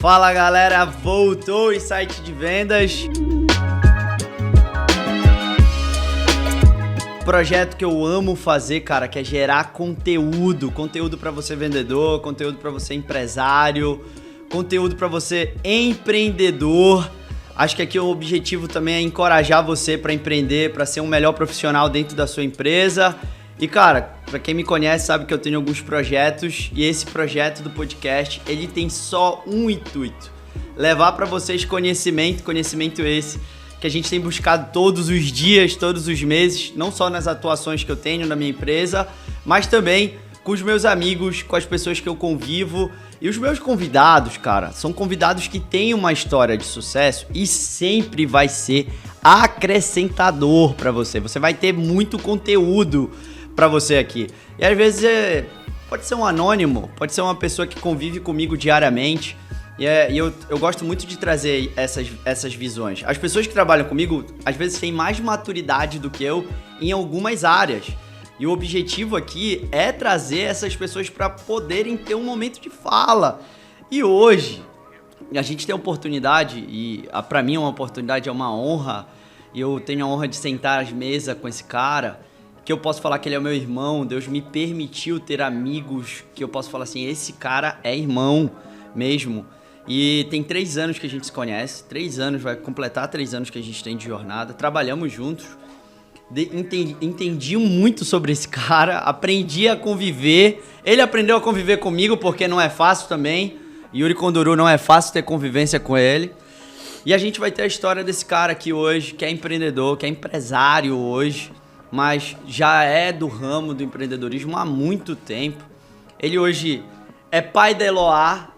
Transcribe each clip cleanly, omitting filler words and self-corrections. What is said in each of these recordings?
Fala galera, voltou o Insight de Vendas. Projeto que eu amo fazer, cara, que é gerar conteúdo para você vendedor, conteúdo para você empresário, conteúdo para você empreendedor. Acho que aqui o objetivo também é encorajar você para empreender, para ser um melhor profissional dentro da sua empresa. E cara, para quem me conhece sabe que eu tenho alguns projetos e esse projeto do podcast, ele tem só um intuito: levar para vocês conhecimento esse que a gente tem buscado todos os dias, todos os meses, não só nas atuações que eu tenho na minha empresa, mas também com os meus amigos, com as pessoas que eu convivo. E os meus convidados, cara, são convidados que têm uma história de sucesso e sempre vai ser acrescentador para você. Você vai ter muito conteúdo para você aqui. E às vezes pode ser um anônimo, pode ser uma pessoa que convive comigo diariamente. E eu gosto muito de trazer essas visões. As pessoas que trabalham comigo, às vezes, têm mais maturidade do que eu em algumas áreas. E o objetivo aqui é trazer essas pessoas para poderem ter um momento de fala. E hoje, a gente tem a oportunidade, e para mim é uma oportunidade, é uma honra, e eu tenho a honra de sentar às mesas com esse cara, que eu posso falar que ele é o meu irmão. Deus me permitiu ter amigos que eu posso falar assim, esse cara é irmão mesmo. E tem 3 anos que a gente se conhece, 3 anos, vai completar 3 anos que a gente tem de jornada, trabalhamos juntos. Entendi muito sobre esse cara, aprendi a conviver. Ele aprendeu a conviver comigo porque não é fácil também. Yuri Konduru, não é fácil ter convivência com ele. E a gente vai ter a história desse cara aqui hoje, que é empreendedor, que é empresário hoje, mas já é do ramo do empreendedorismo há muito tempo. Ele hoje é pai da Eloá,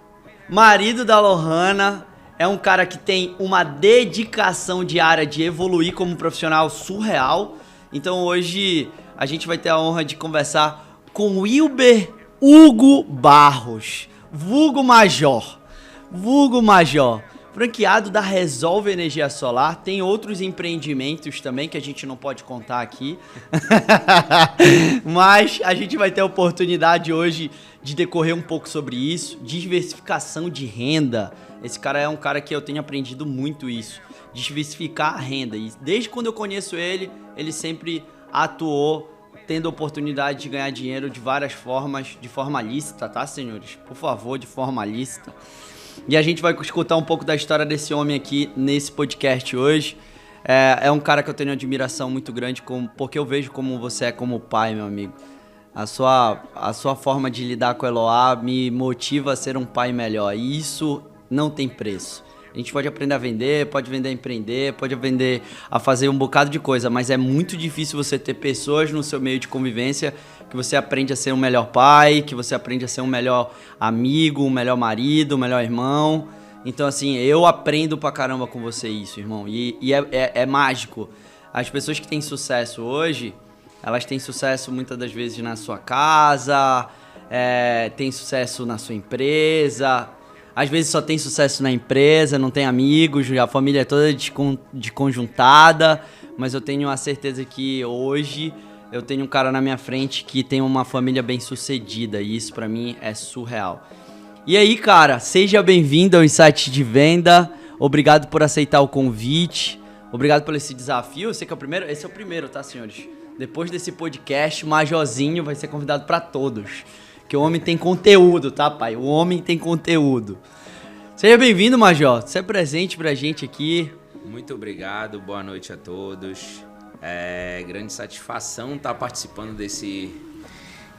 marido da Lohana. É um cara que tem uma dedicação diária de evoluir como profissional surreal. Então hoje a gente vai ter a honra de conversar com Wilber Hugo Barros, vulgo Major, franqueado da Resolve Energia Solar. Tem outros empreendimentos também que a gente não pode contar aqui, mas a gente vai ter a oportunidade hoje de decorrer um pouco sobre isso, diversificação de renda. Esse cara é um cara que eu tenho aprendido muito isso, diversificar a renda. E desde quando eu conheço ele, ele sempre atuou tendo a oportunidade de ganhar dinheiro de várias formas, de forma lícita, tá, senhores? Por favor, de forma lícita. E a gente vai escutar um pouco da história desse homem aqui nesse podcast hoje. É um cara que eu tenho admiração muito grande, porque eu vejo como você é como pai, meu amigo. A sua forma de lidar com a Eloá me motiva a ser um pai melhor. E isso não tem preço. A gente pode aprender a vender, pode vender a empreender, pode aprender a fazer um bocado de coisa, mas é muito difícil você ter pessoas no seu meio de convivência que você aprende a ser um melhor pai, que você aprende a ser um melhor amigo, um melhor marido, um melhor irmão. Então, assim, eu aprendo pra caramba com você isso, irmão. E é mágico. As pessoas que têm sucesso hoje, elas têm sucesso muitas das vezes na sua casa, têm sucesso na sua empresa. Às vezes só tem sucesso na empresa, não tem amigos, a família é toda desconjuntada, mas eu tenho a certeza que hoje eu tenho um cara na minha frente que tem uma família bem sucedida e isso pra mim é surreal. E aí, cara, seja bem-vindo ao Insight de Venda, obrigado por aceitar o convite, obrigado por esse desafio. Eu sei que é o primeiro, esse é o primeiro, tá, senhores? Depois desse podcast, Majorzinho vai ser convidado pra todos. Que o homem tem conteúdo, tá, pai? O homem tem conteúdo. Seja bem-vindo, Major. Você é presente pra gente aqui. Muito obrigado, boa noite a todos. Grande satisfação estar participando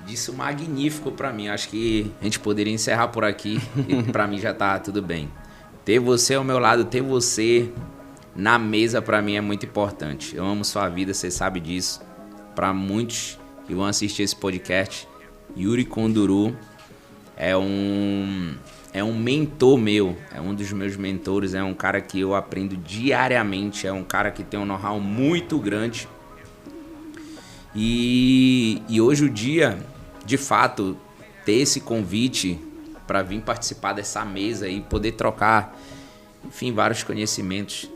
disso magnífico pra mim. Acho que a gente poderia encerrar por aqui e pra mim já tá tudo bem. Ter você ao meu lado, ter você na mesa pra mim é muito importante. Eu amo sua vida, você sabe disso. Pra muitos que vão assistir esse podcast, Yuri Konduru é um mentor meu, é um dos meus mentores, é um cara que eu aprendo diariamente, é um cara que tem um know-how muito grande. E hoje o dia, de fato, ter esse convite para vir participar dessa mesa e poder trocar, enfim, vários conhecimentos,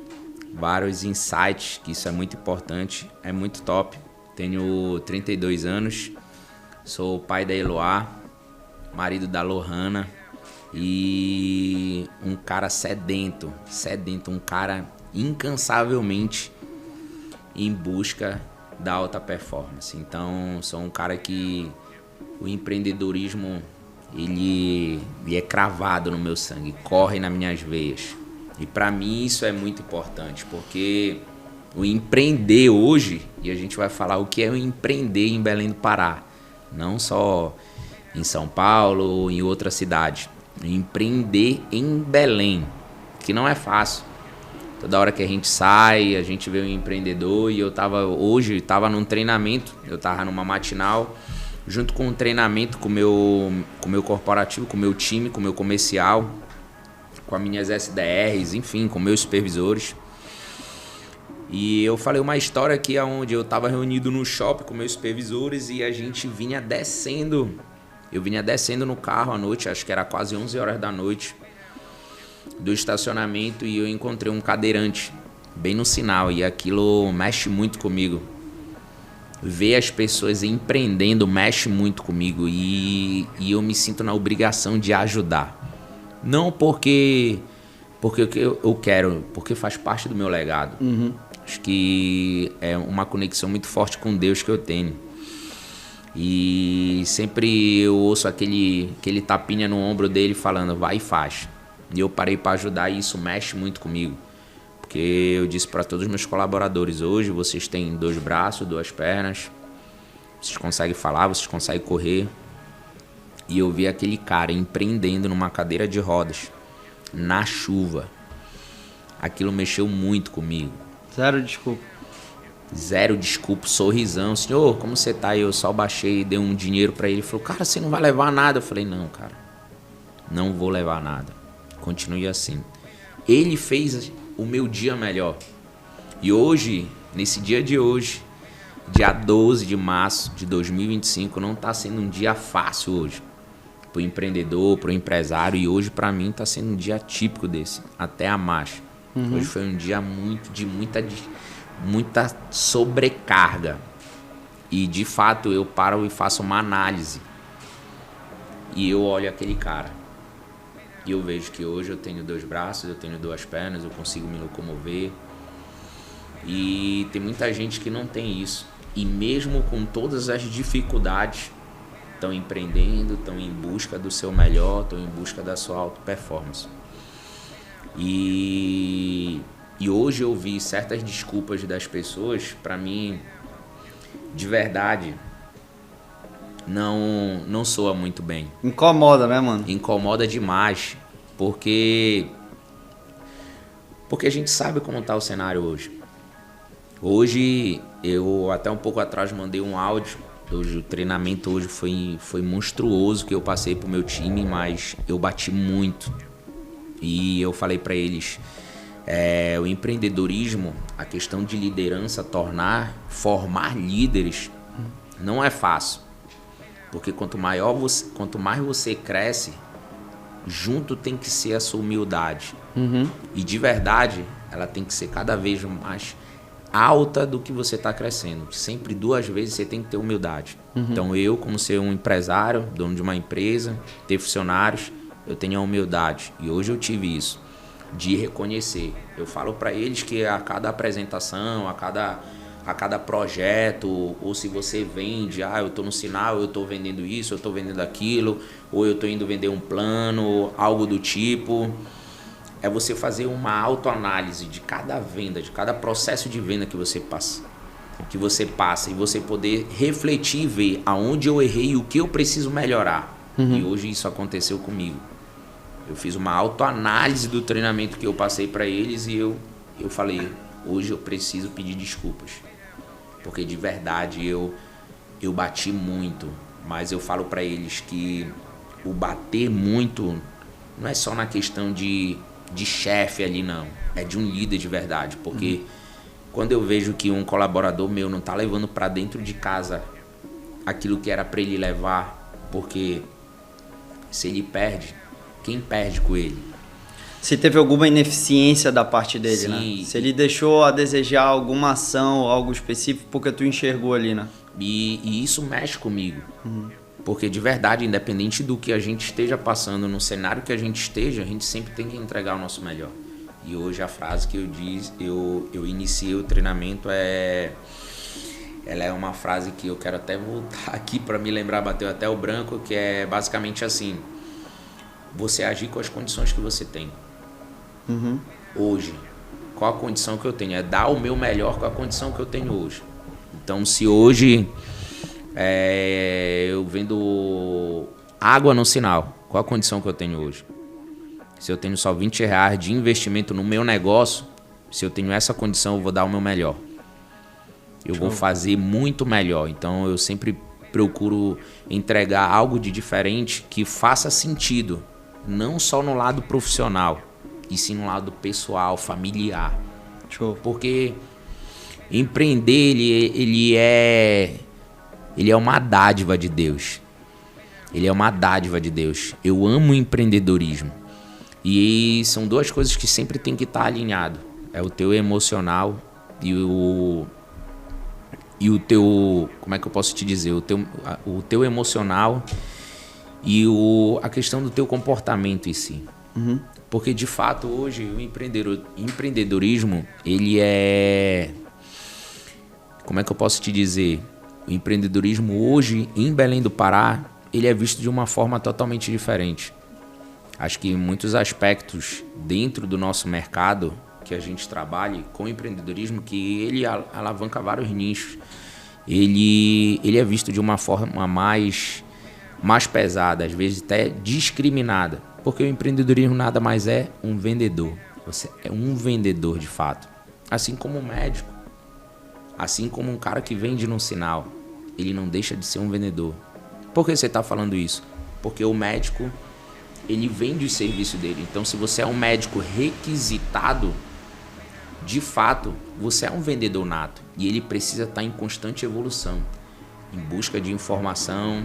vários insights, que isso é muito importante, é muito top. Tenho 32 anos. Sou pai da Eloá, marido da Lohana. e um cara sedento, um cara incansavelmente em busca da alta performance. Então, sou um cara que o empreendedorismo ele é cravado no meu sangue, corre nas minhas veias. E para mim isso é muito importante, porque o empreender hoje, e a gente vai falar o que é o empreender em Belém do Pará, não só em São Paulo ou em outra cidade. Empreender em Belém, que não é fácil. Toda hora que a gente sai, a gente vê um empreendedor, e hoje tava num treinamento, eu tava numa matinal, junto com um treinamento com o meu corporativo, com o meu time, com o meu comercial, com as minhas SDRs, enfim, com meus supervisores. E eu falei uma história aqui onde eu estava reunido no shopping com meus supervisores e a gente vinha descendo. Eu vinha descendo no carro à noite, acho que era quase 11 horas da noite, do estacionamento, e eu encontrei um cadeirante bem no sinal, e aquilo mexe muito comigo. Ver as pessoas empreendendo mexe muito comigo, e eu me sinto na obrigação de ajudar. Não porque eu quero, porque faz parte do meu legado. Uhum. Acho que é uma conexão muito forte com Deus que eu tenho. E sempre eu ouço aquele tapinha no ombro dele falando, vai e faz. E eu parei para ajudar, e isso mexe muito comigo. Porque eu disse para todos os meus colaboradores, hoje vocês têm 2 braços, 2 pernas, vocês conseguem falar, vocês conseguem correr. E eu vi aquele cara empreendendo numa cadeira de rodas, na chuva. Aquilo mexeu muito comigo. Zero desculpa, sorrisão. Senhor, como você tá? Eu só baixei e dei um dinheiro pra ele. Ele falou, cara, você não vai levar nada. Eu falei, não, cara, não vou levar nada. Continue assim. Ele fez o meu dia melhor. E hoje, nesse dia de hoje, dia 12 de março de 2025, não tá sendo um dia fácil hoje. Pro empreendedor, pro empresário. E hoje, pra mim, tá sendo um dia típico desse. Até a marcha. Hoje foi um dia de muita sobrecarga. E de fato eu paro e faço uma análise. E eu olho aquele cara. E eu vejo que hoje eu tenho 2 braços, eu tenho 2 pernas, eu consigo me locomover. E tem muita gente que não tem isso. E mesmo com todas as dificuldades, estão empreendendo, estão em busca do seu melhor, estão em busca da sua alta performance. E hoje eu vi certas desculpas das pessoas, pra mim, de verdade, não soa muito bem. Incomoda, né, mano? Incomoda demais, porque a gente sabe como tá o cenário hoje. Hoje, eu até um pouco atrás mandei um áudio. Hoje, o treinamento hoje foi monstruoso que eu passei pro meu time, mas eu bati muito. E eu falei para eles, o empreendedorismo, a questão de liderança, formar líderes, não é fácil. Porque quanto mais você cresce, junto tem que ser a sua humildade. Uhum. E de verdade, ela tem que ser cada vez mais alta do que você está crescendo. Sempre 2 vezes você tem que ter humildade. Uhum. Então eu, como ser um empresário, dono de uma empresa, ter funcionários, eu tenho a humildade, e hoje eu tive isso, de reconhecer. Eu falo para eles que a cada apresentação, a cada projeto, ou se você vende, eu estou no sinal, eu estou vendendo isso, eu estou vendendo aquilo, ou eu estou indo vender um plano, algo do tipo, é você fazer uma autoanálise de cada venda, de cada processo de venda que você passa, e você poder refletir e ver aonde eu errei e o que eu preciso melhorar. Uhum. E hoje isso aconteceu comigo. Eu fiz uma autoanálise do treinamento que eu passei para eles, e eu falei, hoje eu preciso pedir desculpas. Porque de verdade eu bati muito, mas eu falo para eles que o bater muito não é só na questão de chefe ali, não. É de um líder de verdade. Porque quando eu vejo que um colaborador meu não tá levando para dentro de casa aquilo que era para ele levar, porque se ele perde, quem perde com ele? Se teve alguma ineficiência da parte dele, sim, né? Se ele deixou a desejar alguma ação, algo específico, porque tu enxergou ali, né? E isso mexe comigo. Porque de verdade, independente do que a gente esteja passando, no cenário que a gente esteja, a gente sempre tem que entregar o nosso melhor. E hoje a frase que eu iniciei o treinamento ela é uma frase que eu quero até voltar aqui para me lembrar, bateu até o branco, que é basicamente assim: você agir com as condições que você tem. Hoje, qual a condição que eu tenho? É dar o meu melhor com a condição que eu tenho hoje. Então, se hoje eu vendo água no sinal, qual a condição que eu tenho hoje? Se eu tenho só R$20 de investimento no meu negócio, se eu tenho essa condição, eu vou dar o meu melhor. Eu vou fazer muito melhor. Então, eu sempre procuro entregar algo de diferente que faça sentido, não só no lado profissional, e sim no lado pessoal, familiar. Show. Porque empreender, ele é uma dádiva de Deus. Ele é uma dádiva de Deus. Eu amo o empreendedorismo. E são duas coisas que sempre tem que estar alinhado. É o teu emocional e o teu, como é que eu posso te dizer? O teu emocional e a questão do teu comportamento em si. Porque, de fato, hoje o empreendedorismo, ele é... Como é que eu posso te dizer? O empreendedorismo hoje, em Belém do Pará, ele é visto de uma forma totalmente diferente. Acho que em muitos aspectos dentro do nosso mercado que a gente trabalha com empreendedorismo, que ele alavanca vários nichos, ele é visto de uma forma mais pesada, às vezes até discriminada. Porque o empreendedorismo nada mais é um vendedor. Você é um vendedor de fato. Assim como um médico. Assim como um cara que vende no sinal. Ele não deixa de ser um vendedor. Por que você está falando isso? Porque o médico, ele vende o serviço dele. Então, se você é um médico requisitado, de fato, você é um vendedor nato. E ele precisa estar em constante evolução. Em busca de informação.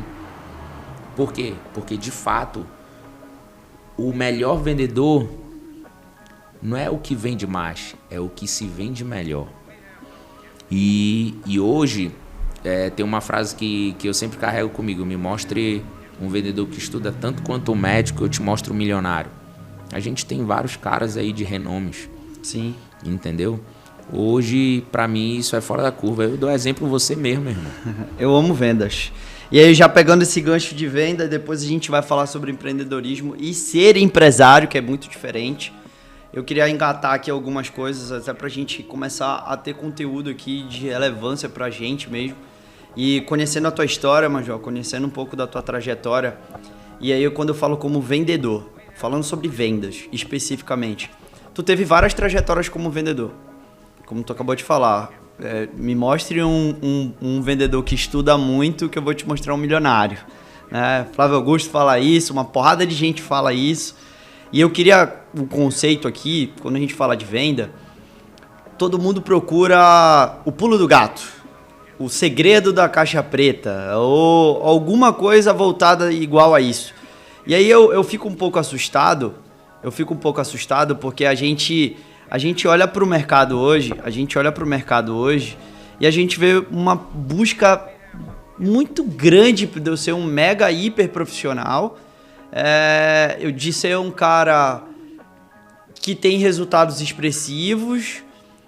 Por quê? Porque, de fato, o melhor vendedor não é o que vende mais, é o que se vende melhor. E hoje tem uma frase que eu sempre carrego comigo: me mostre um vendedor que estuda tanto quanto um médico, eu te mostro um milionário. A gente tem vários caras aí de renomes. Sim. Entendeu? Hoje, pra mim, isso é fora da curva. Eu dou exemplo você mesmo, meu irmão. Eu amo vendas. E aí, já pegando esse gancho de venda, depois a gente vai falar sobre empreendedorismo e ser empresário, que é muito diferente. Eu queria engatar aqui algumas coisas, até pra gente começar a ter conteúdo aqui de relevância pra gente mesmo. E conhecendo a tua história, Major, conhecendo um pouco da tua trajetória. E aí, quando eu falo como vendedor, falando sobre vendas especificamente, tu teve várias trajetórias como vendedor, como tu acabou de falar. Me mostre um vendedor que estuda muito, que eu vou te mostrar um milionário. Flávio Augusto fala isso, uma porrada de gente fala isso. E eu queria o conceito aqui, quando a gente fala de venda, todo mundo procura o pulo do gato, o segredo da caixa preta, ou alguma coisa voltada igual a isso. E aí eu fico um pouco assustado, porque a gente olha para o mercado hoje, e a gente vê uma busca muito grande de eu ser um mega hiper profissional, de ser um cara que tem resultados expressivos,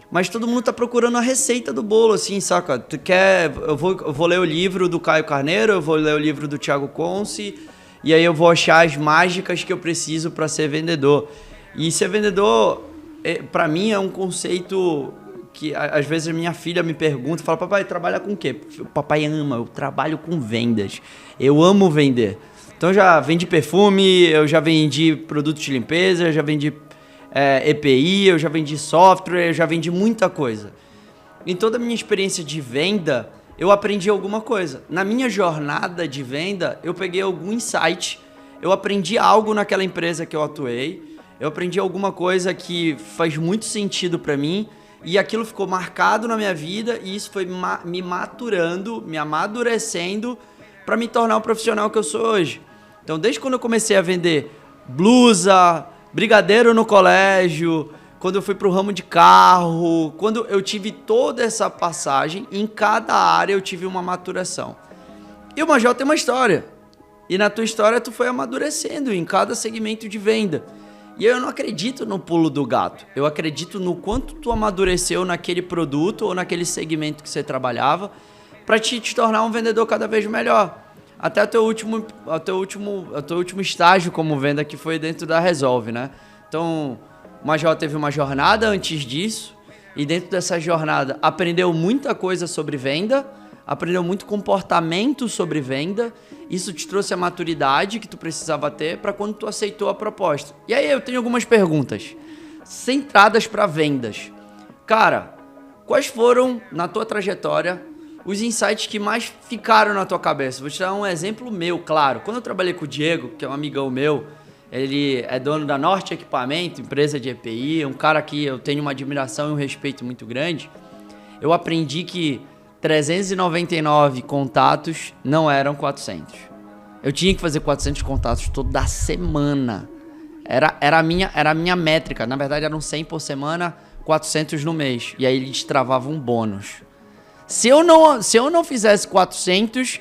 mas todo mundo tá procurando a receita do bolo, assim, saca? Tu quer... Eu vou ler o livro do Caio Carneiro, eu vou ler o livro do Thiago Conce, e aí eu vou achar as mágicas que eu preciso para ser vendedor. E ser vendedor, para mim, é um conceito que às vezes a minha filha me pergunta, fala: papai, trabalha com o quê? Papai ama, eu trabalho com vendas. Eu amo vender. Então eu já vendi perfume, eu já vendi produtos de limpeza, eu já vendi EPI, eu já vendi software, eu já vendi muita coisa. Em toda a minha experiência de venda, eu aprendi alguma coisa. Na minha jornada de venda, eu peguei algum insight, eu aprendi algo naquela empresa que eu atuei, eu aprendi alguma coisa que faz muito sentido para mim, e aquilo ficou marcado na minha vida, e isso foi me maturando, me amadurecendo para me tornar o profissional que eu sou hoje. Então, desde quando eu comecei a vender blusa, brigadeiro no colégio, quando eu fui para o ramo de carro, quando eu tive toda essa passagem, em cada área eu tive uma maturação. E o Major tem uma história. E na tua história tu foi amadurecendo em cada segmento de venda. E eu não acredito no pulo do gato. Eu acredito no quanto tu amadureceu naquele produto ou naquele segmento que você trabalhava para te tornar um vendedor cada vez melhor. Até o teu último estágio como venda, que foi dentro da Resolve, né? Então, o Major teve uma jornada antes disso, e dentro dessa jornada aprendeu muita coisa sobre venda, aprendeu muito comportamento sobre venda. Isso te trouxe a maturidade que tu precisava ter para quando tu aceitou a proposta. E aí eu tenho algumas perguntas centradas para vendas. Cara, quais foram, na tua trajetória, os insights que mais ficaram na tua cabeça? Vou te dar um exemplo meu, claro. Quando eu trabalhei com o Diego, que é um amigão meu, ele é dono da Norte Equipamento, empresa de EPI, um cara que eu tenho uma admiração e um respeito muito grande. Eu aprendi que 399 contatos não eram 400. Eu tinha que fazer 400 contatos toda semana. Era a minha métrica. Na verdade, eram 100 por semana, 400 no mês. E aí ele destravava um bônus. Se eu não fizesse 400,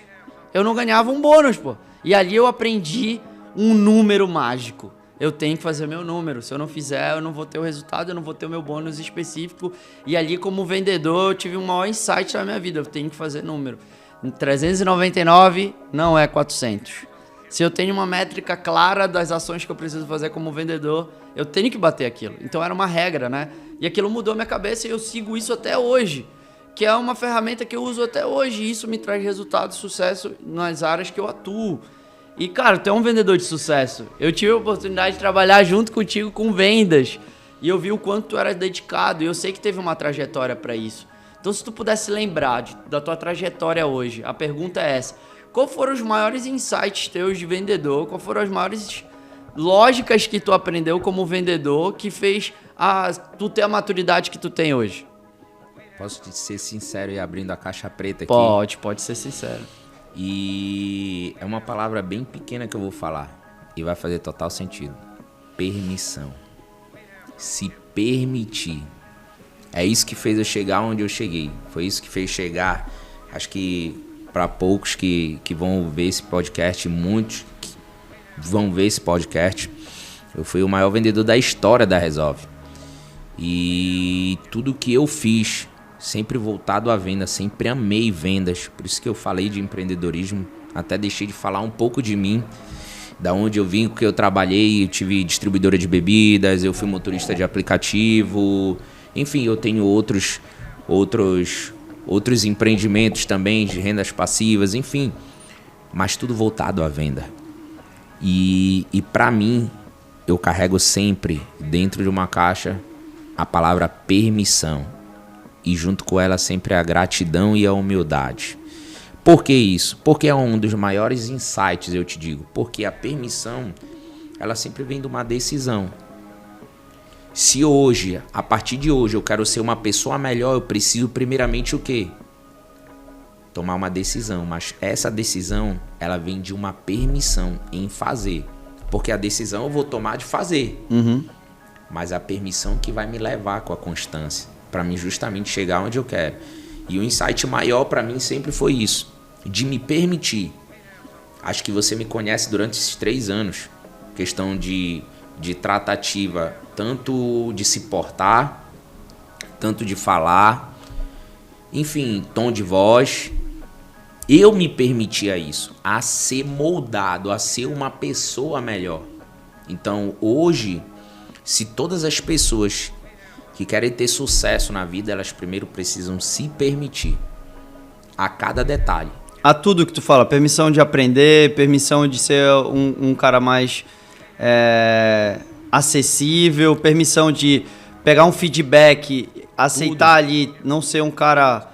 eu não ganhava um bônus, pô. E ali eu aprendi um número mágico. Eu tenho que fazer meu número. Se eu não fizer, eu não vou ter o resultado, eu não vou ter o meu bônus específico. E ali, como vendedor, eu tive um maior insight na minha vida. Eu tenho que fazer número. 399 não é 400. Se eu tenho uma métrica clara das ações que eu preciso fazer como vendedor, eu tenho que bater aquilo. Então era uma regra, né? E aquilo mudou minha cabeça e eu sigo isso até hoje. Que é uma ferramenta que eu uso até hoje. E isso me traz resultado, sucesso nas áreas que eu atuo. E, cara, tu é um vendedor de sucesso. Eu tive a oportunidade de trabalhar junto contigo com vendas. E eu vi o quanto tu era dedicado. E eu sei que teve uma trajetória para isso. Então, se tu pudesse lembrar da tua trajetória hoje, a pergunta é essa. Qual foram os maiores insights teus de vendedor? Qual foram as maiores lógicas que tu aprendeu como vendedor que fez tu ter a maturidade que tu tem hoje? Posso te ser sincero e abrindo a caixa preta aqui? Pode ser sincero. E é uma palavra bem pequena que eu vou falar e vai fazer total sentido. Permissão. Se permitir. É isso que fez eu chegar onde eu cheguei. Foi isso que fez chegar, acho que para poucos que vão ver esse podcast, muitos que vão ver esse podcast, eu fui o maior vendedor da história da Resolve. E tudo que eu fiz, sempre voltado à venda, sempre amei vendas. Por isso que eu falei de empreendedorismo, até deixei de falar um pouco de mim, da onde eu vim, porque eu trabalhei, eu tive distribuidora de bebidas, eu fui motorista de aplicativo, enfim, eu tenho outros empreendimentos também de rendas passivas, enfim, mas tudo voltado à venda. E para mim, eu carrego sempre dentro de uma caixa a palavra permissão. E junto com ela sempre a gratidão e a humildade. Por que isso? Porque é um dos maiores insights, eu te digo. Porque a permissão, ela sempre vem de uma decisão. Se hoje, a partir de hoje, eu quero ser uma pessoa melhor, eu preciso primeiramente o quê? Tomar uma decisão. Mas essa decisão, ela vem de uma permissão em fazer. Porque a decisão eu vou tomar de fazer. Uhum. Mas a permissão que vai me levar com a constância. Para mim justamente chegar onde eu quero. E o insight maior para mim sempre foi isso. De me permitir. Acho que você me conhece durante esses 3 anos. Questão de tratativa, tanto de se portar, tanto de falar, enfim, tom de voz. Eu me permitia isso, a ser moldado, a ser uma pessoa melhor. Então, hoje, se todas as pessoas que querem ter sucesso na vida, elas primeiro precisam se permitir a cada detalhe. A tudo que tu fala, permissão de aprender, permissão de ser um cara mais acessível, permissão de pegar um feedback, aceitar tudo ali, não ser um cara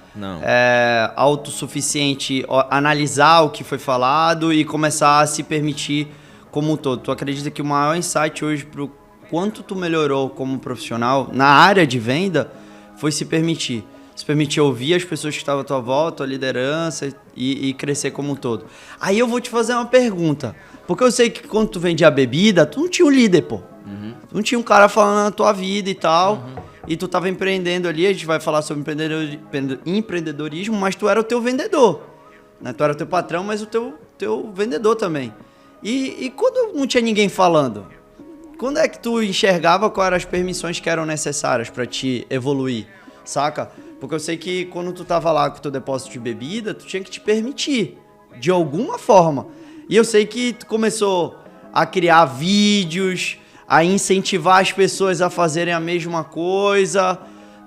autossuficiente, analisar o que foi falado e começar a se permitir como um todo. Tu acredita que o maior insight hoje pro quanto tu melhorou como profissional na área de venda foi se permitir. Se permitir ouvir as pessoas que estavam à tua volta, a liderança e crescer como um todo. Aí eu vou te fazer uma pergunta. Porque eu sei que quando tu vendia bebida, tu não tinha um líder, pô. Uhum. Tu não tinha um cara falando na tua vida e tal. Uhum. E tu tava empreendendo ali, a gente vai falar sobre empreendedorismo, mas tu era o teu vendedor. Né? Tu era o teu patrão, mas o teu teu vendedor também. E quando não tinha ninguém falando? Quando é que tu enxergava quais eram as permissões que eram necessárias pra te evoluir, saca? Porque eu sei que quando tu tava lá com o teu depósito de bebida, tu tinha que te permitir, de alguma forma. E eu sei que tu começou a criar vídeos, a incentivar as pessoas a fazerem a mesma coisa,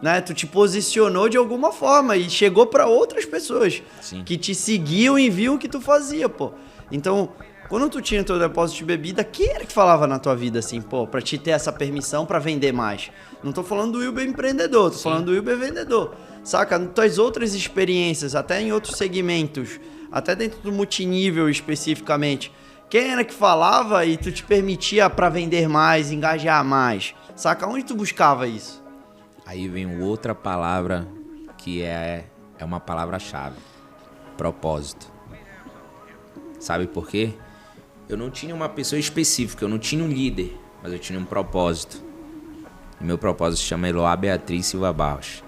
né? Tu te posicionou de alguma forma e chegou pra outras pessoas. Sim. Que te seguiam e viam o que tu fazia, pô. Então, quando tu tinha teu depósito de bebida, quem era que falava na tua vida assim, pô, pra te ter essa permissão pra vender mais? Não tô falando do Wilber empreendedor, tô falando do Wilber vendedor, saca? Nas tuas outras experiências, até em outros segmentos, até dentro do multinível especificamente, quem era que falava e tu te permitia pra vender mais, engajar mais? Saca? Onde tu buscava isso? Aí vem outra palavra que é uma palavra-chave. Propósito. Sabe por quê? Eu não tinha uma pessoa específica, eu não tinha um líder, mas eu tinha um propósito. E meu propósito se chama Eloá Beatriz Silva Barros.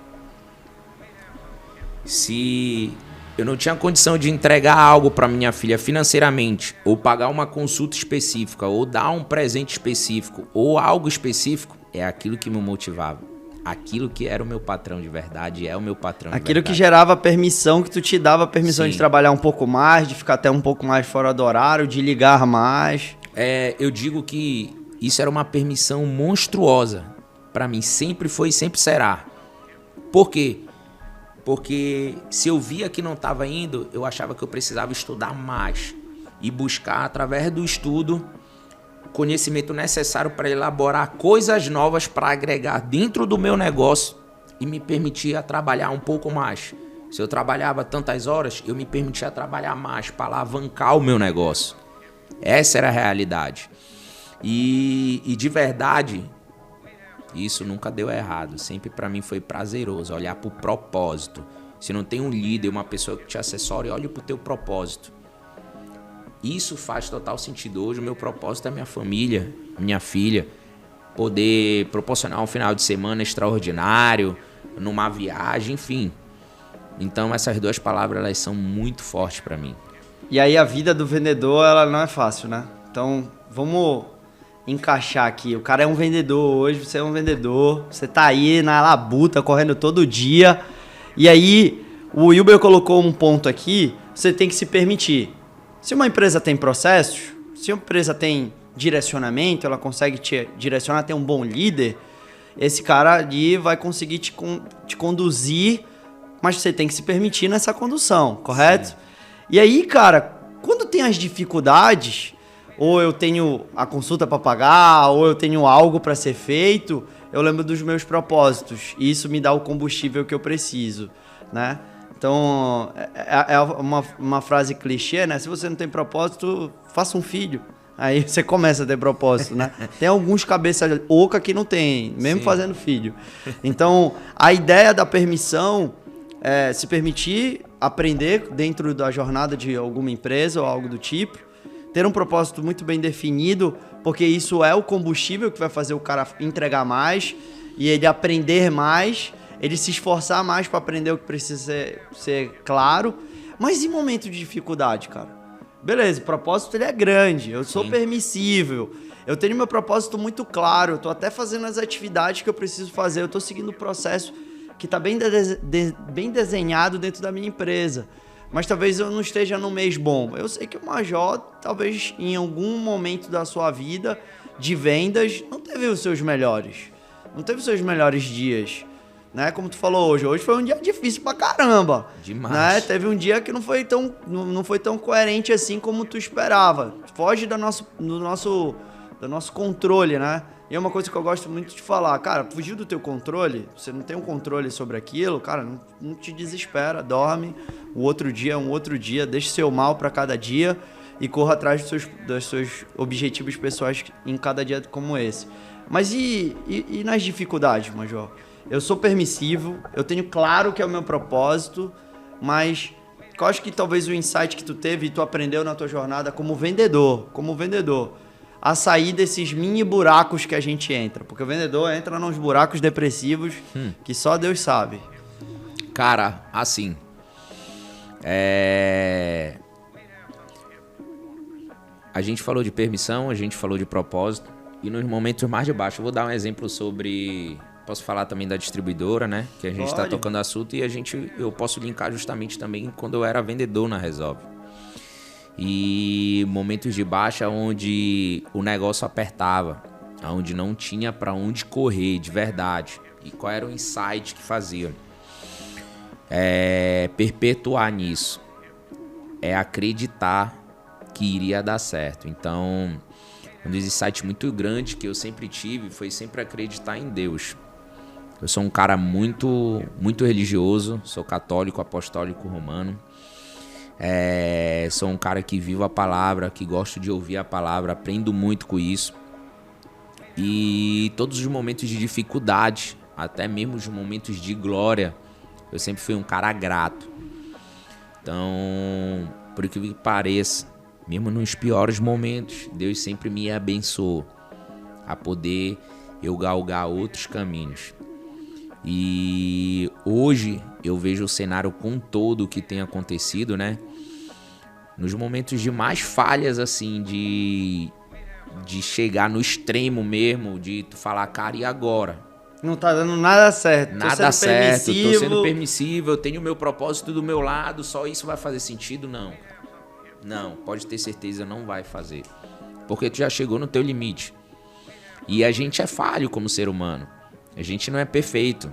Se eu não tinha condição de entregar algo para minha filha financeiramente, ou pagar uma consulta específica, ou dar um presente específico, ou algo específico, é aquilo que me motivava. Aquilo que era o meu patrão de verdade, é o meu patrão de verdade. Aquilo que gerava permissão, que tu te dava permissão de trabalhar um pouco mais, de ficar até um pouco mais fora do horário, de ligar mais. Eu digo que isso era uma permissão monstruosa. Pra mim, sempre foi e sempre será. Por quê? Porque se eu via que não estava indo, eu achava que eu precisava estudar mais. E buscar, através do estudo, conhecimento necessário para elaborar coisas novas para agregar dentro do meu negócio e me permitia trabalhar um pouco mais. Se eu trabalhava tantas horas, eu me permitia trabalhar mais para alavancar o meu negócio. Essa era a realidade. E de verdade, isso nunca deu errado. Sempre para mim foi prazeroso olhar para o propósito. Se não tem um líder, uma pessoa que te assessore, olhe para o teu propósito. Isso faz total sentido. Hoje o meu propósito é minha família, minha filha, poder proporcionar um final de semana extraordinário, numa viagem, enfim. Então essas duas palavras, elas são muito fortes para mim. E aí a vida do vendedor, ela não é fácil, né? Então vamos encaixar aqui. O cara é um vendedor hoje, você é um vendedor, você tá aí na labuta, correndo todo dia. E aí o Wilber colocou um ponto aqui, você tem que se permitir. Se uma empresa tem processos, se uma empresa tem direcionamento, ela consegue te direcionar, tem um bom líder, esse cara ali vai conseguir te conduzir, mas você tem que se permitir nessa condução, correto? Sim. E aí, cara, quando tem as dificuldades, ou eu tenho a consulta para pagar, ou eu tenho algo para ser feito, eu lembro dos meus propósitos, e isso me dá o combustível que eu preciso, né? Então, é uma frase clichê, né? Se você não tem propósito, faça um filho. Aí você começa a ter propósito, né? Tem alguns cabeça oca que não tem, mesmo Sim. fazendo filho. Então, a ideia da permissão é se permitir aprender dentro da jornada de alguma empresa ou algo do tipo, ter um propósito muito bem definido, porque isso é o combustível que vai fazer o cara entregar mais e ele aprender mais, ele se esforçar mais para aprender o que precisa ser claro. Mas em momento de dificuldade, cara? Beleza, o propósito ele é grande, eu sou permissível, eu tenho meu propósito muito claro, eu tô até fazendo as atividades que eu preciso fazer, eu tô seguindo o processo que tá bem desenhado dentro da minha empresa. Mas talvez eu não esteja no mês bom. Eu sei que o Major, talvez em algum momento da sua vida de vendas, não teve os seus melhores. Não teve os seus melhores dias. Né? Como tu falou hoje foi um dia difícil pra caramba. Demais. Né? Teve um dia que não foi tão coerente assim como tu esperava. Foge do nosso controle, né? E é uma coisa que eu gosto muito de falar. Cara, fugiu do teu controle, você não tem um controle sobre aquilo, cara, não te desespera, dorme. Um outro dia, deixa seu mal pra cada dia e corra atrás dos seus objetivos pessoais em cada dia como esse. Mas e nas dificuldades, Major? Eu sou permissivo, eu tenho claro que é o meu propósito, mas eu acho que talvez o insight que tu teve e tu aprendeu na tua jornada como vendedor, a sair desses mini buracos que a gente entra. Porque o vendedor entra nos buracos depressivos que só Deus sabe. Cara, assim, a gente falou de permissão, a gente falou de propósito, e nos momentos mais de baixo, eu vou dar um exemplo sobre... Posso falar também da distribuidora, né? Que a gente está tocando assunto, e eu posso linkar justamente também quando eu era vendedor na Resolve. E momentos de baixa onde o negócio apertava, onde não tinha para onde correr de verdade. E qual era o insight que fazia? Perpetuar nisso. É acreditar que iria dar certo. Então, um dos insights muito grandes que eu sempre tive foi sempre acreditar em Deus. Eu sou um cara muito, muito religioso, sou católico, apostólico, romano. Sou um cara que vivo a palavra, que gosto de ouvir a palavra, aprendo muito com isso. E todos os momentos de dificuldade, até mesmo os momentos de glória, eu sempre fui um cara grato. Então, por que pareça, mesmo nos piores momentos, Deus sempre me abençoou a poder eu galgar outros caminhos. E hoje eu vejo o cenário com todo o que tem acontecido, né? Nos momentos de mais falhas, assim, de chegar no extremo mesmo, de tu falar, cara, e agora? Não tá dando nada certo. Nada certo, tô sendo permissível, eu tenho o meu propósito do meu lado, só isso vai fazer sentido? Não. Não, pode ter certeza, não vai fazer. Porque tu já chegou no teu limite. E a gente é falho como ser humano. A gente não é perfeito.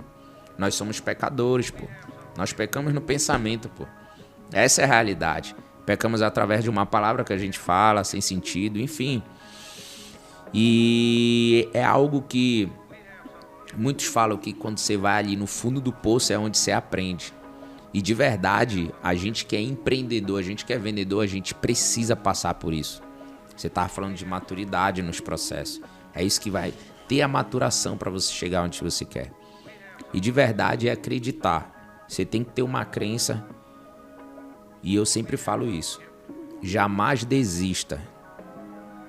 Nós somos pecadores, pô. Nós pecamos no pensamento, pô. Essa é a realidade. Pecamos através de uma palavra que a gente fala, sem sentido, enfim. E é algo que muitos falam que quando você vai ali no fundo do poço é onde você aprende. E de verdade, a gente que é empreendedor, a gente que é vendedor, a gente precisa passar por isso. Você tá falando de maturidade nos processos. É isso que vai ter a maturação para você chegar onde você quer. E de verdade é acreditar. Você tem que ter uma crença. E eu sempre falo isso. Jamais desista.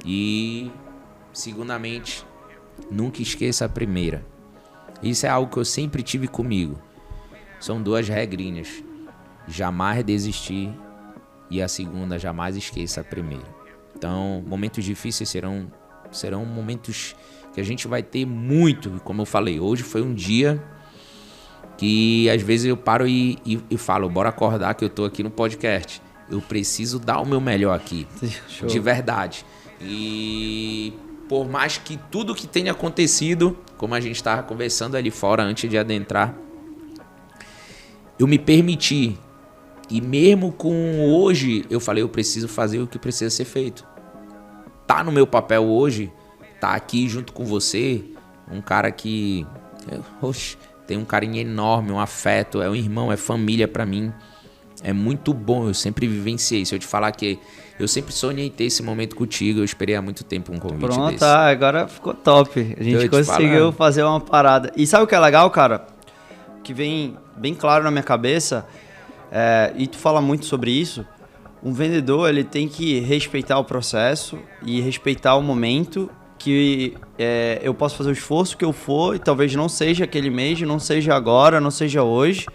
E, segundamente, nunca esqueça a primeira. Isso é algo que eu sempre tive comigo. São 2 regrinhas. Jamais desistir. E a segunda, jamais esqueça a primeira. Então, momentos difíceis serão momentos que a gente vai ter muito. Como eu falei, hoje foi um dia que às vezes eu paro e falo, bora acordar que eu tô aqui no podcast. Eu preciso dar o meu melhor aqui. Show. De verdade. E por mais que tudo que tenha acontecido, como a gente estava conversando ali fora antes de adentrar, eu me permiti. E mesmo com hoje, eu falei, eu preciso fazer o que precisa ser feito. Tá no meu papel hoje, tá aqui junto com você, um cara que tem um carinho enorme, um afeto, é um irmão, é família pra mim. É muito bom, eu sempre vivenciei. Se eu te falar que eu sempre sonhei ter esse momento contigo, eu esperei há muito tempo um convite desse. Pronto, agora ficou top. A gente conseguiu fazer uma parada. E sabe o que é legal, cara? Que vem bem claro na minha cabeça, e tu fala muito sobre isso. Um vendedor, ele tem que respeitar o processo e respeitar o momento que eu posso fazer o esforço que eu for e talvez não seja aquele mês, não seja agora, não seja hoje,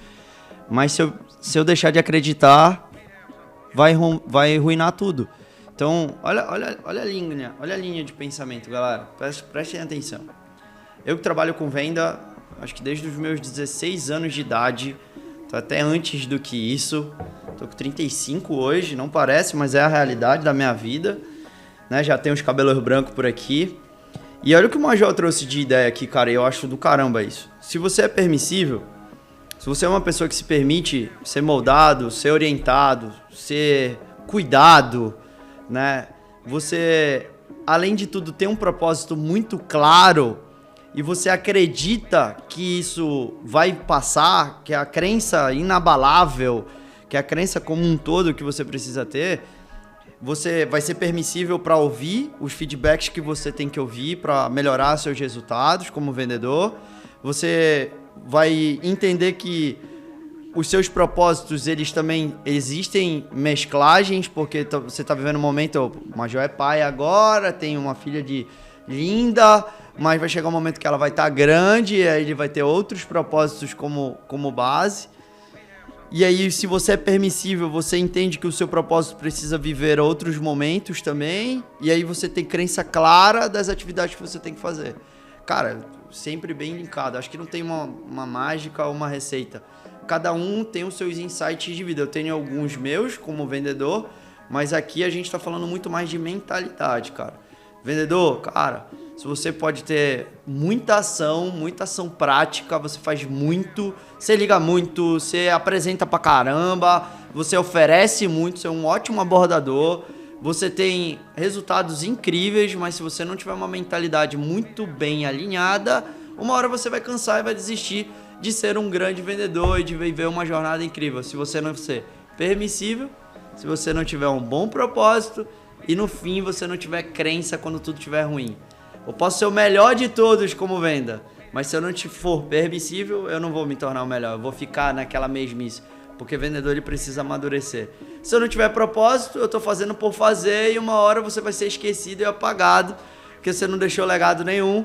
mas se eu deixar de acreditar, vai ruinar tudo. Então, olha a linha de pensamento, galera. Prestem atenção. Eu que trabalho com venda, acho que desde os meus 16 anos de idade, até antes do que isso. Tô com 35 hoje, não parece, mas é a realidade da minha vida, né? Já tenho os cabelos brancos por aqui. E olha o que o Major trouxe de ideia aqui, cara, eu acho do caramba isso. Se você é permissível, se você é uma pessoa que se permite ser moldado, ser orientado, ser cuidado, né? Você, além de tudo, tem um propósito muito claro e você acredita que isso vai passar, que é a crença inabalável, que é a crença como um todo que você precisa ter, você vai ser permissível para ouvir os feedbacks que você tem que ouvir para melhorar seus resultados como vendedor. Você vai entender que os seus propósitos, eles também existem mesclagens, porque você está vivendo um momento, o Major é pai agora, tem uma filha linda, mas vai chegar um momento que ela vai estar grande e aí ele vai ter outros propósitos como base. E aí, se você é permissível, você entende que o seu propósito precisa viver outros momentos também. E aí você tem crença clara das atividades que você tem que fazer. Cara, sempre bem linkado. Acho que não tem uma mágica ou uma receita. Cada um tem os seus insights de vida. Eu tenho alguns meus como vendedor, mas aqui a gente tá falando muito mais de mentalidade, cara. Vendedor, cara, se você pode ter muita ação prática, você faz muito, você liga muito, você apresenta pra caramba, você oferece muito, você é um ótimo abordador, você tem resultados incríveis, mas se você não tiver uma mentalidade muito bem alinhada, uma hora você vai cansar e vai desistir de ser um grande vendedor e de viver uma jornada incrível. Se você não ser permissível, se você não tiver um bom propósito e no fim você não tiver crença quando tudo estiver ruim. Eu posso ser o melhor de todos como venda, mas se eu não te for permissível, eu não vou me tornar o melhor. Eu vou ficar naquela mesmice, porque vendedor ele precisa amadurecer. Se eu não tiver propósito, eu tô fazendo por fazer e uma hora você vai ser esquecido e apagado, porque você não deixou legado nenhum.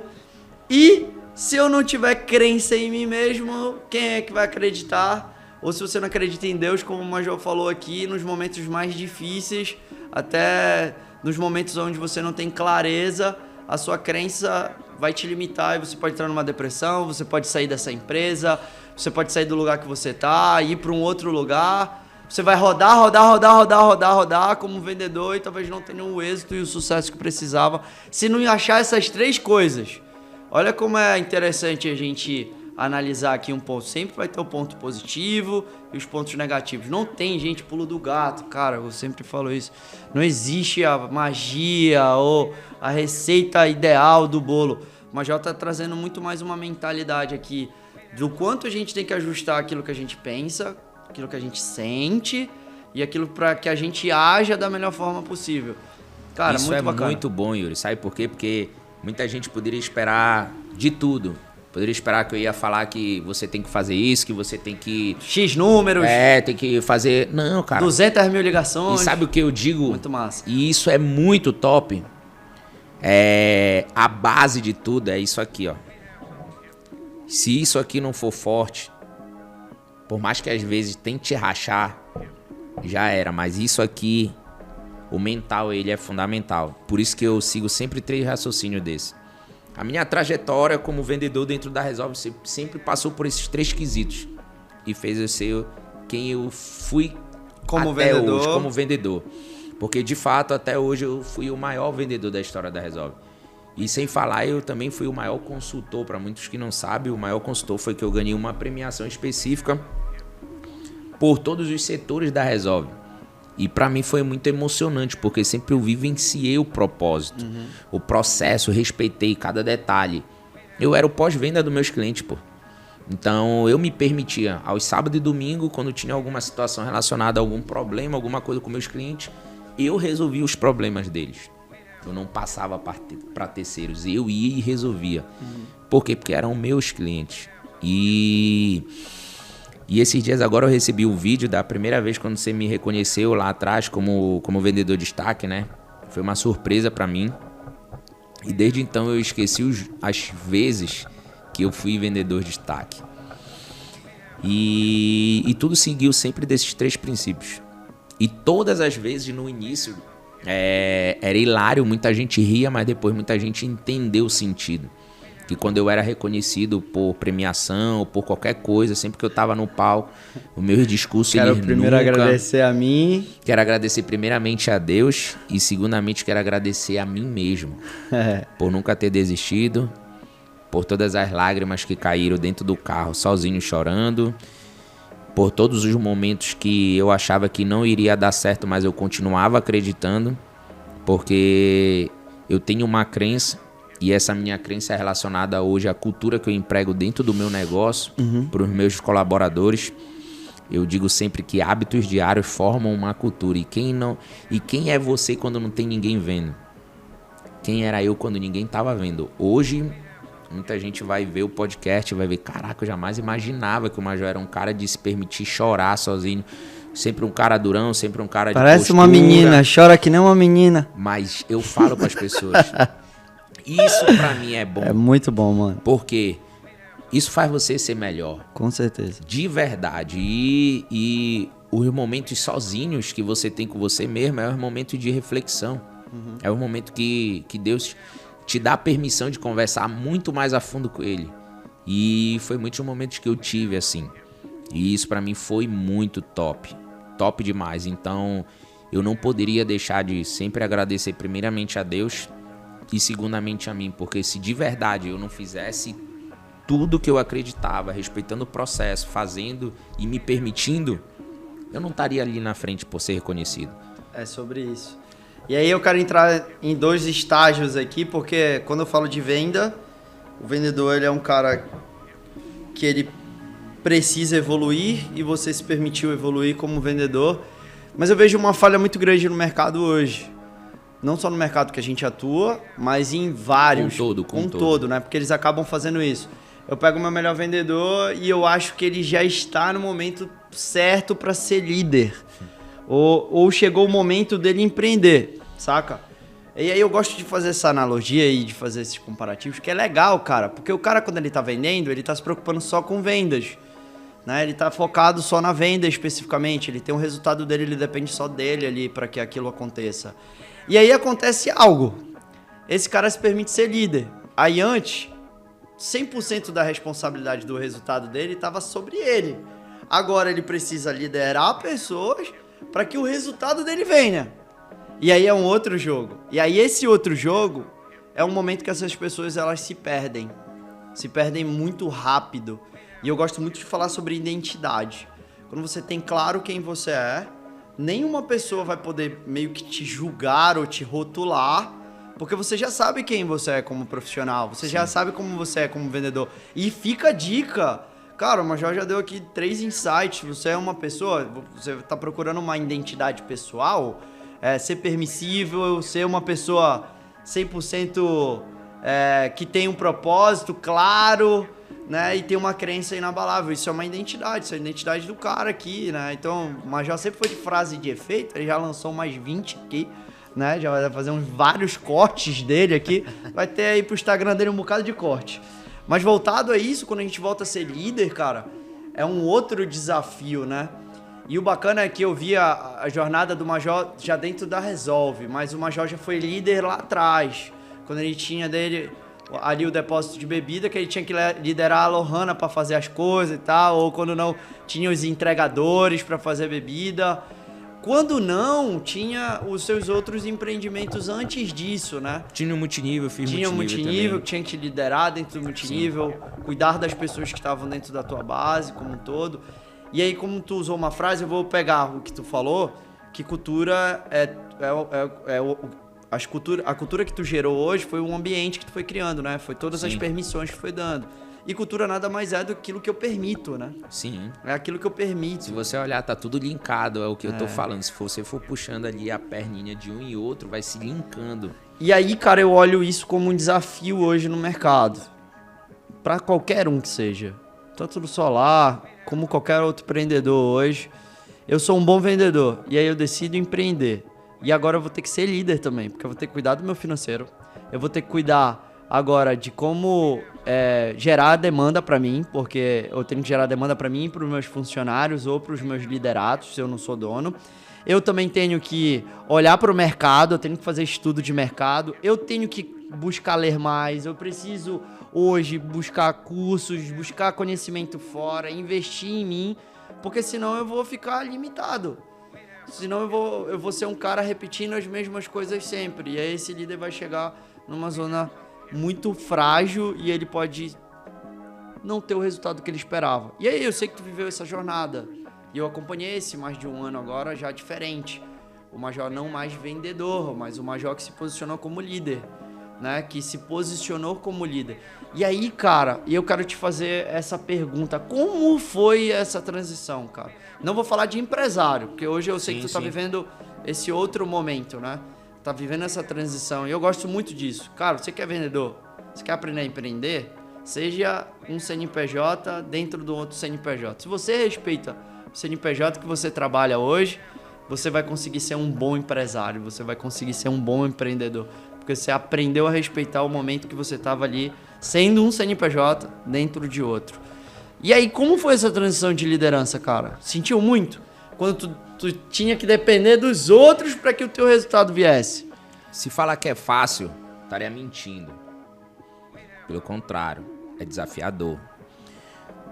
E se eu não tiver crença em mim mesmo, quem é que vai acreditar? Ou se você não acredita em Deus, como o Major falou aqui, nos momentos mais difíceis, até nos momentos onde você não tem clareza, a sua crença vai te limitar e você pode entrar numa depressão, você pode sair dessa empresa, você pode sair do lugar que você tá, ir para um outro lugar. Você vai rodar como vendedor e talvez não tenha o êxito e o sucesso que precisava. Se não achar essas 3 coisas, olha como é interessante a gente analisar aqui um ponto. Sempre vai ter o ponto positivo e os pontos negativos. Não tem, gente, pulo do gato. Cara, eu sempre falo isso. Não existe a magia ou a receita ideal do bolo. O Major tá trazendo muito mais uma mentalidade aqui do quanto a gente tem que ajustar aquilo que a gente pensa, aquilo que a gente sente e aquilo para que a gente haja da melhor forma possível. Cara, isso muito é bacana. Muito bom, Yuri. Sabe por quê? Porque muita gente poderia esperar de tudo. Poderia esperar que eu ia falar que você tem que fazer isso, que você tem que... X números. Tem que fazer... Não, cara. 200 mil ligações. E sabe o que eu digo? Muito massa. E isso é muito top. A base de tudo é isso aqui, ó. Se isso aqui não for forte, por mais que às vezes tente rachar, já era. Mas isso aqui, o mental, ele é fundamental. Por isso que eu sigo sempre 3 raciocínios desses. A minha trajetória como vendedor dentro da Resolve sempre passou por esses 3 quesitos. E fez eu ser quem eu fui como até vendedor. Hoje, como vendedor. Porque, de fato, até hoje eu fui o maior vendedor da história da Resolve. E sem falar, eu também fui o maior consultor. Para muitos que não sabem, o maior consultor foi que eu ganhei uma premiação específica por todos os setores da Resolve. E para mim foi muito emocionante, porque sempre eu vivenciei o propósito, o processo, respeitei cada detalhe. Eu era o pós-venda dos meus clientes, pô. Então eu me permitia, aos sábados e domingo, quando tinha alguma situação relacionada a algum problema, alguma coisa com meus clientes, eu resolvia os problemas deles. Eu não passava para terceiros, eu ia e resolvia. Por quê? Porque eram meus clientes. E esses dias agora eu recebi o vídeo da primeira vez quando você me reconheceu lá atrás como vendedor de destaque, né? Foi uma surpresa pra mim. E desde então eu esqueci as vezes que eu fui vendedor de destaque. E tudo seguiu sempre desses 3 princípios. E todas as vezes no início era hilário, muita gente ria, mas depois muita gente entendeu o sentido. Que quando eu era reconhecido por premiação ou por qualquer coisa, sempre que eu tava no palco, o meu discurso... Quero primeiro agradecer a mim. Quero agradecer primeiramente a Deus e segundamente quero agradecer a mim mesmo. Por nunca ter desistido, por todas as lágrimas que caíram dentro do carro sozinho chorando, por todos os momentos que eu achava que não iria dar certo, mas eu continuava acreditando, porque eu tenho uma crença. E essa minha crença é relacionada hoje à cultura que eu emprego dentro do meu negócio, para os meus colaboradores. Eu digo sempre que hábitos diários formam uma cultura. E quem é você quando não tem ninguém vendo? Quem era eu quando ninguém estava vendo? Hoje, muita gente vai ver o podcast e vai ver, caraca, eu jamais imaginava que o Major era um cara de se permitir chorar sozinho. Sempre um cara durão, sempre um cara de Parece postura. Uma menina, chora que nem uma menina. Mas eu falo para as pessoas... Isso pra mim é bom. É muito bom, mano. Porque isso faz você ser melhor. Com certeza. De verdade. E os momentos sozinhos que você tem com você mesmo é um momento de reflexão. É um momento que Deus te dá a permissão de conversar muito mais a fundo com Ele. E foi muitos momentos que eu tive assim. E isso pra mim foi muito top. Top demais. Então eu não poderia deixar de sempre agradecer primeiramente a Deus e segundamente a mim. Porque se de verdade eu não fizesse tudo que eu acreditava, respeitando o processo, fazendo e me permitindo, eu não estaria ali na frente por ser reconhecido. É sobre isso. E aí eu quero entrar em 2 estágios aqui, porque quando eu falo de venda, o vendedor ele é um cara que ele precisa evoluir e você se permitiu evoluir como vendedor. Mas eu vejo uma falha muito grande no mercado hoje. Não só no mercado que a gente atua, mas em vários. Com todo, né? Porque eles acabam fazendo isso. Eu pego o meu melhor vendedor e eu acho que ele já está no momento certo para ser líder. Ou chegou o momento dele empreender, saca? E aí eu gosto de fazer essa analogia e de fazer esses comparativos, que é legal, cara. Porque o cara, quando ele tá vendendo, ele tá se preocupando só com vendas, né? Ele tá focado só na venda especificamente. Ele tem um resultado dele, ele depende só dele ali para que aquilo aconteça. E aí acontece algo. Esse cara se permite ser líder. Aí antes, 100% da responsabilidade do resultado dele estava sobre ele. Agora ele precisa liderar pessoas para que o resultado dele venha. E aí é um outro jogo. E aí esse outro jogo é um momento que essas pessoas elas se perdem. Se perdem muito rápido. E eu gosto muito de falar sobre identidade. Quando você tem claro quem você é, nenhuma pessoa vai poder meio que te julgar ou te rotular, porque você já sabe quem você é como profissional, você já sabe como você é como vendedor. E fica a dica. Cara, o Major já deu aqui 3 insights. Você é uma pessoa, você está procurando uma identidade pessoal, ser permissível, ser uma pessoa 100% que tem um propósito claro, né? E tem uma crença inabalável. Isso é uma identidade, isso é a identidade do cara aqui, né? Então, o Major sempre foi de frase de efeito, ele já lançou mais 20 aqui, né? Já vai fazer vários cortes dele aqui. Vai ter aí pro Instagram dele um bocado de corte. Mas voltado a isso, quando a gente volta a ser líder, cara, é um outro desafio, né? E o bacana é que eu vi a jornada do Major já dentro da Resolve, mas o Major já foi líder lá atrás, quando ele tinha dele ali o depósito de bebida, que ele tinha que liderar a Lohana para fazer as coisas e tal, ou quando não, tinha os entregadores para fazer bebida. Quando não, tinha os seus outros empreendimentos antes disso, né? Tinha o multinível, tinha o multinível, que tinha que liderar dentro do multinível, cuidar das pessoas que estavam dentro da tua base como um todo. E aí, como tu usou uma frase, eu vou pegar o que tu falou, que cultura a cultura que tu gerou hoje foi um ambiente que tu foi criando, né? Foi todas as permissões que foi dando. E cultura nada mais é do que aquilo que eu permito, né? Sim. É aquilo que eu permito. Se você olhar, tá tudo linkado, é o que eu tô falando. Se você for puxando ali a perninha de um e outro, vai se linkando. E aí, cara, eu olho isso como um desafio hoje no mercado. Pra qualquer um que seja. Tanto no solar, como qualquer outro empreendedor hoje. Eu sou um bom vendedor. E aí eu decido empreender. E agora eu vou ter que ser líder também, porque eu vou ter que cuidar do meu financeiro. Eu vou ter que cuidar agora de como gerar demanda para mim, porque eu tenho que gerar demanda para mim, para os meus funcionários ou para os meus liderados, se eu não sou dono. Eu também tenho que olhar para o mercado, eu tenho que fazer estudo de mercado, eu tenho que buscar ler mais, eu preciso hoje buscar cursos, buscar conhecimento fora, investir em mim, porque senão eu vou ficar limitado. Senão eu vou ser um cara repetindo as mesmas coisas sempre. E aí esse líder vai chegar numa zona muito frágil e ele pode não ter o resultado que ele esperava. E aí eu sei que tu viveu essa jornada. E eu acompanhei esse mais de um ano agora já diferente. O Major não mais vendedor, mas o Major que se posicionou como líder, né? Que se posicionou como líder. E aí, cara, eu quero te fazer essa pergunta. Como foi essa transição, cara? Não vou falar de empresário, porque hoje eu sei que tu tá vivendo esse outro momento, né? Tá vivendo essa transição. E eu gosto muito disso. Cara, você que é vendedor, você quer aprender a empreender? Seja um CNPJ dentro do outro CNPJ. Se você respeita o CNPJ que você trabalha hoje, você vai conseguir ser um bom empresário, você vai conseguir ser um bom empreendedor. Porque você aprendeu a respeitar o momento que você estava ali sendo um CNPJ dentro de outro. E aí, como foi essa transição de liderança, cara? Sentiu muito? Quando tu tinha que depender dos outros para que o teu resultado viesse? Se falar que é fácil, estaria mentindo. Pelo contrário, é desafiador.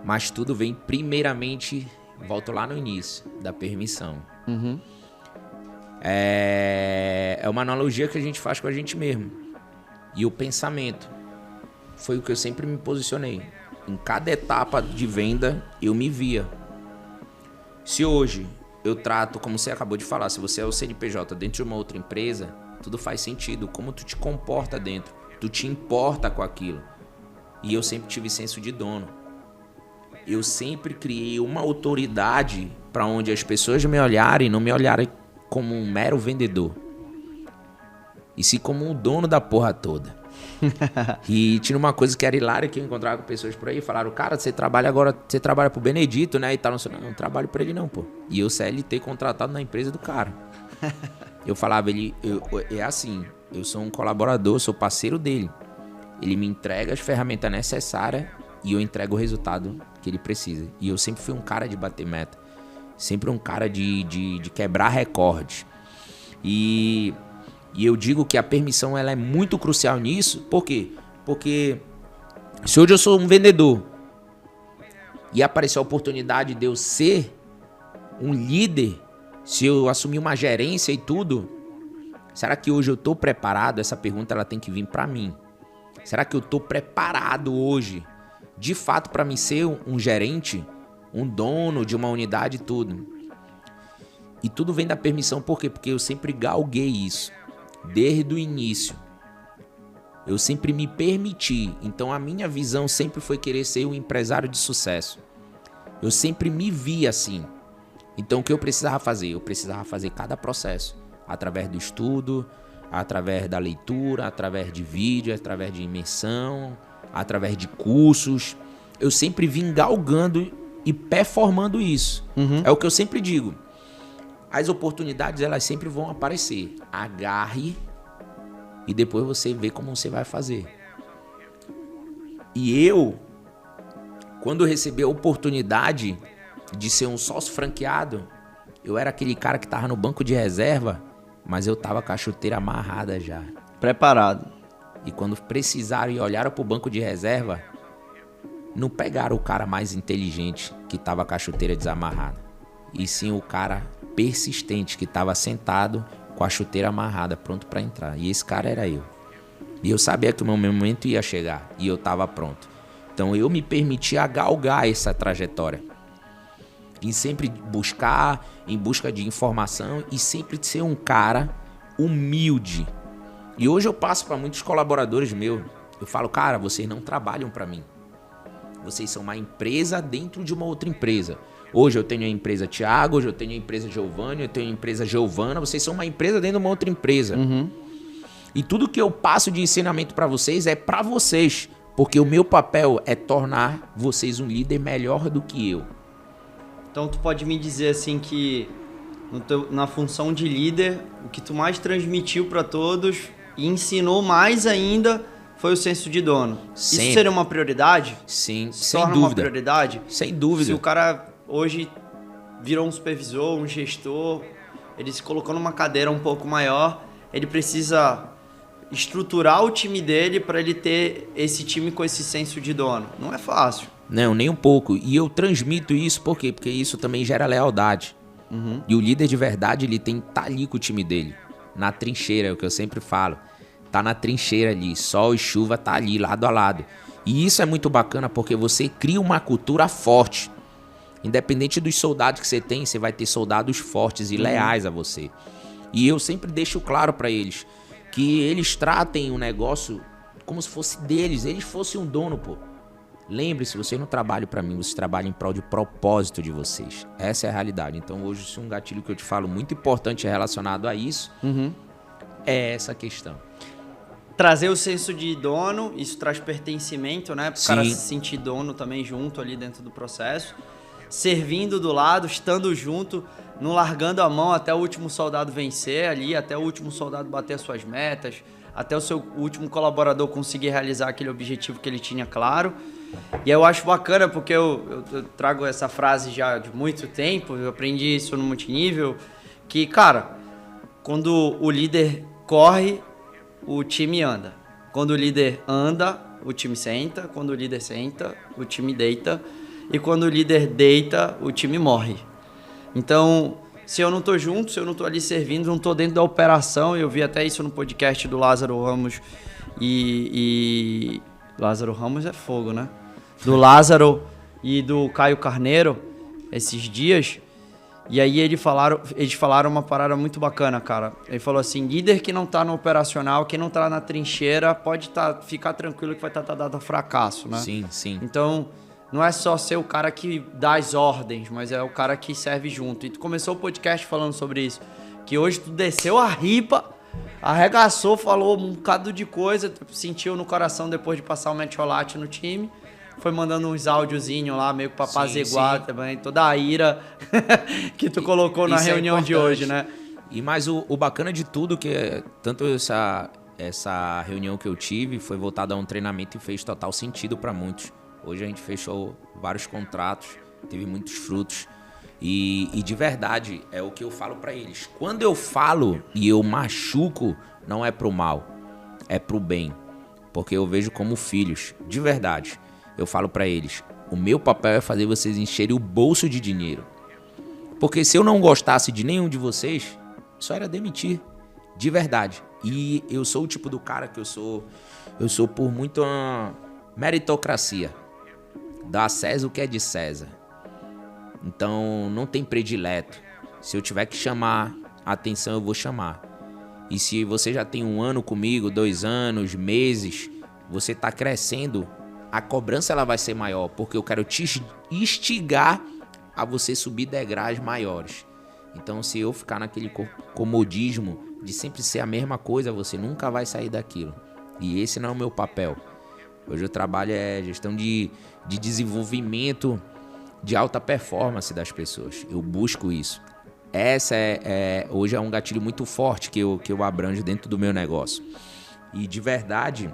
Mas tudo vem primeiramente, volto lá no início, da permissão. É uma analogia que a gente faz com a gente mesmo. E o pensamento foi o que eu sempre me posicionei. Em cada etapa de venda, eu me via. Se hoje eu trato, como você acabou de falar, se você é o CNPJ dentro de uma outra empresa, tudo faz sentido. Como tu te comporta dentro, tu te importa com aquilo. E eu sempre tive senso de dono. Eu sempre criei uma autoridade para onde as pessoas me olharem, não me olharem como um mero vendedor, e sim como um dono da porra toda. E tinha uma coisa que era hilária, que eu encontrava com pessoas por aí, falaram, cara, você trabalha pro Benedito, né? E tal, não, não trabalho pra ele não, pô. E eu CLT contratado na empresa do cara. Eu falava, é assim, eu sou um colaborador, sou parceiro dele. Ele me entrega as ferramentas necessárias e eu entrego o resultado que ele precisa. E eu sempre fui um cara de bater meta. Sempre um cara de quebrar recordes. E eu digo que a permissão ela é muito crucial nisso. Por quê? Porque se hoje eu sou um vendedor e aparecer a oportunidade de eu ser um líder, se eu assumir uma gerência e tudo, será que hoje eu estou preparado? Essa pergunta ela tem que vir para mim. Será que eu estou preparado hoje, de fato, para mim ser um gerente, um dono de uma unidade e tudo? E tudo vem da permissão, por quê? Porque eu sempre galguei isso, desde o início. Eu sempre me permiti, então a minha visão sempre foi querer ser um empresário de sucesso. Eu sempre me vi assim. Então o que eu precisava fazer? Eu precisava fazer cada processo, através do estudo, através da leitura, através de vídeo, através de imersão, através de cursos. Eu sempre vim galgando e performando isso. É o que eu sempre digo. As oportunidades, elas sempre vão aparecer. Agarre e depois você vê como você vai fazer. E eu, quando eu recebi a oportunidade de ser um sócio franqueado, eu era aquele cara que tava no banco de reserva, mas eu tava com a chuteira amarrada já. Preparado. E quando precisaram e olharam pro banco de reserva, não pegaram o cara mais inteligente que tava com a chuteira desamarrada, e sim o cara persistente que tava sentado com a chuteira amarrada, pronto para entrar. E esse cara era eu. E eu sabia que o meu momento ia chegar e eu tava pronto. Então eu me permitia galgar essa trajetória. E sempre buscar, em busca de informação e sempre ser um cara humilde. E hoje eu passo para muitos colaboradores meus, eu falo, cara, vocês não trabalham para mim. Vocês são uma empresa dentro de uma outra empresa. Hoje eu tenho a empresa Thiago, hoje eu tenho a empresa Giovanni, eu tenho a empresa Giovana. Vocês são uma empresa dentro de uma outra empresa. E tudo que eu passo de ensinamento para vocês é para vocês. Porque o meu papel é tornar vocês um líder melhor do que eu. Então tu pode me dizer assim que na função de líder, o que tu mais transmitiu para todos e ensinou mais ainda foi o senso de dono. Sempre. Isso seria uma prioridade? Sim, Se sem torna dúvida. uma prioridade? Sem dúvida. Se o cara hoje virou um supervisor, um gestor, ele se colocou numa cadeira um pouco maior, ele precisa estruturar o time dele para ele ter esse time com esse senso de dono. Não é fácil. Não, nem um pouco. E eu transmito isso por quê? Porque isso também gera lealdade. E o líder de verdade, ele tem que estar ali com o time dele. Na trincheira, é o que eu sempre falo. Tá na trincheira ali, sol e chuva tá ali, lado a lado. E isso é muito bacana porque você cria uma cultura forte. Independente dos soldados que você tem, você vai ter soldados fortes e leais a você. E eu sempre deixo claro para eles que eles tratem o negócio como se fosse deles, eles fossem um dono, pô. Lembre-se, vocês não trabalham para mim, vocês trabalham em prol de propósito de vocês. Essa é a realidade. Então hoje, se um gatilho que eu te falo muito importante relacionado a isso, é essa questão. Trazer o senso de dono, isso traz pertencimento, né? Para o cara se sentir dono também junto ali dentro do processo. Servindo do lado, estando junto, não largando a mão até o último soldado vencer ali, até o último soldado bater as suas metas, até o seu último colaborador conseguir realizar aquele objetivo que ele tinha claro. E eu acho bacana porque eu trago essa frase já de muito tempo, eu aprendi isso no multinível, que, cara, quando o líder corre, o time anda. Quando o líder anda, o time senta. Quando o líder senta, o time deita. E quando o líder deita, o time morre. Então, se eu não tô junto, se eu não tô ali servindo, não tô dentro da operação, eu vi até isso no podcast do Lázaro Ramos Lázaro Ramos é fogo, né? Do Lázaro e do Caio Carneiro, esses dias. E aí eles falaram uma parada muito bacana, cara. Ele falou assim, líder que não tá no operacional, quem não tá na trincheira, pode ficar tranquilo que vai estar dado a fracasso, né? Sim, sim. Então, não é só ser o cara que dá as ordens, mas é o cara que serve junto. E tu começou o podcast falando sobre isso, que hoje tu desceu a ripa, arregaçou, falou um bocado de coisa, sentiu no coração depois de passar o metiolate no time. Foi mandando uns áudiozinhos lá, meio que pra apaziguar também, toda a ira que tu colocou na reunião de hoje, né? E mais o bacana de tudo, que tanto essa reunião que eu tive foi voltada a um treinamento e fez total sentido para muitos. Hoje a gente fechou vários contratos, teve muitos frutos. E de verdade, é o que eu falo para eles. Quando eu falo e eu machuco, não é pro mal, é pro bem. Porque eu vejo como filhos, de verdade. Eu falo pra eles, o meu papel é fazer vocês encherem o bolso de dinheiro. Porque se eu não gostasse de nenhum de vocês, só era demitir, de verdade. E eu sou o tipo do cara que eu sou por muita meritocracia. Dá a César o que é de César. Então não tem predileto. Se eu tiver que chamar a atenção, eu vou chamar. E se você já tem 1 ano comigo, 2 anos, meses, você tá crescendo, a cobrança ela vai ser maior, porque eu quero te instigar a você subir degraus maiores. Então, se eu ficar naquele comodismo de sempre ser a mesma coisa, você nunca vai sair daquilo. E esse não é o meu papel. Hoje eu trabalho gestão de desenvolvimento de alta performance das pessoas. Eu busco isso. Essa hoje é um gatilho muito forte que eu abranjo dentro do meu negócio. E de verdade,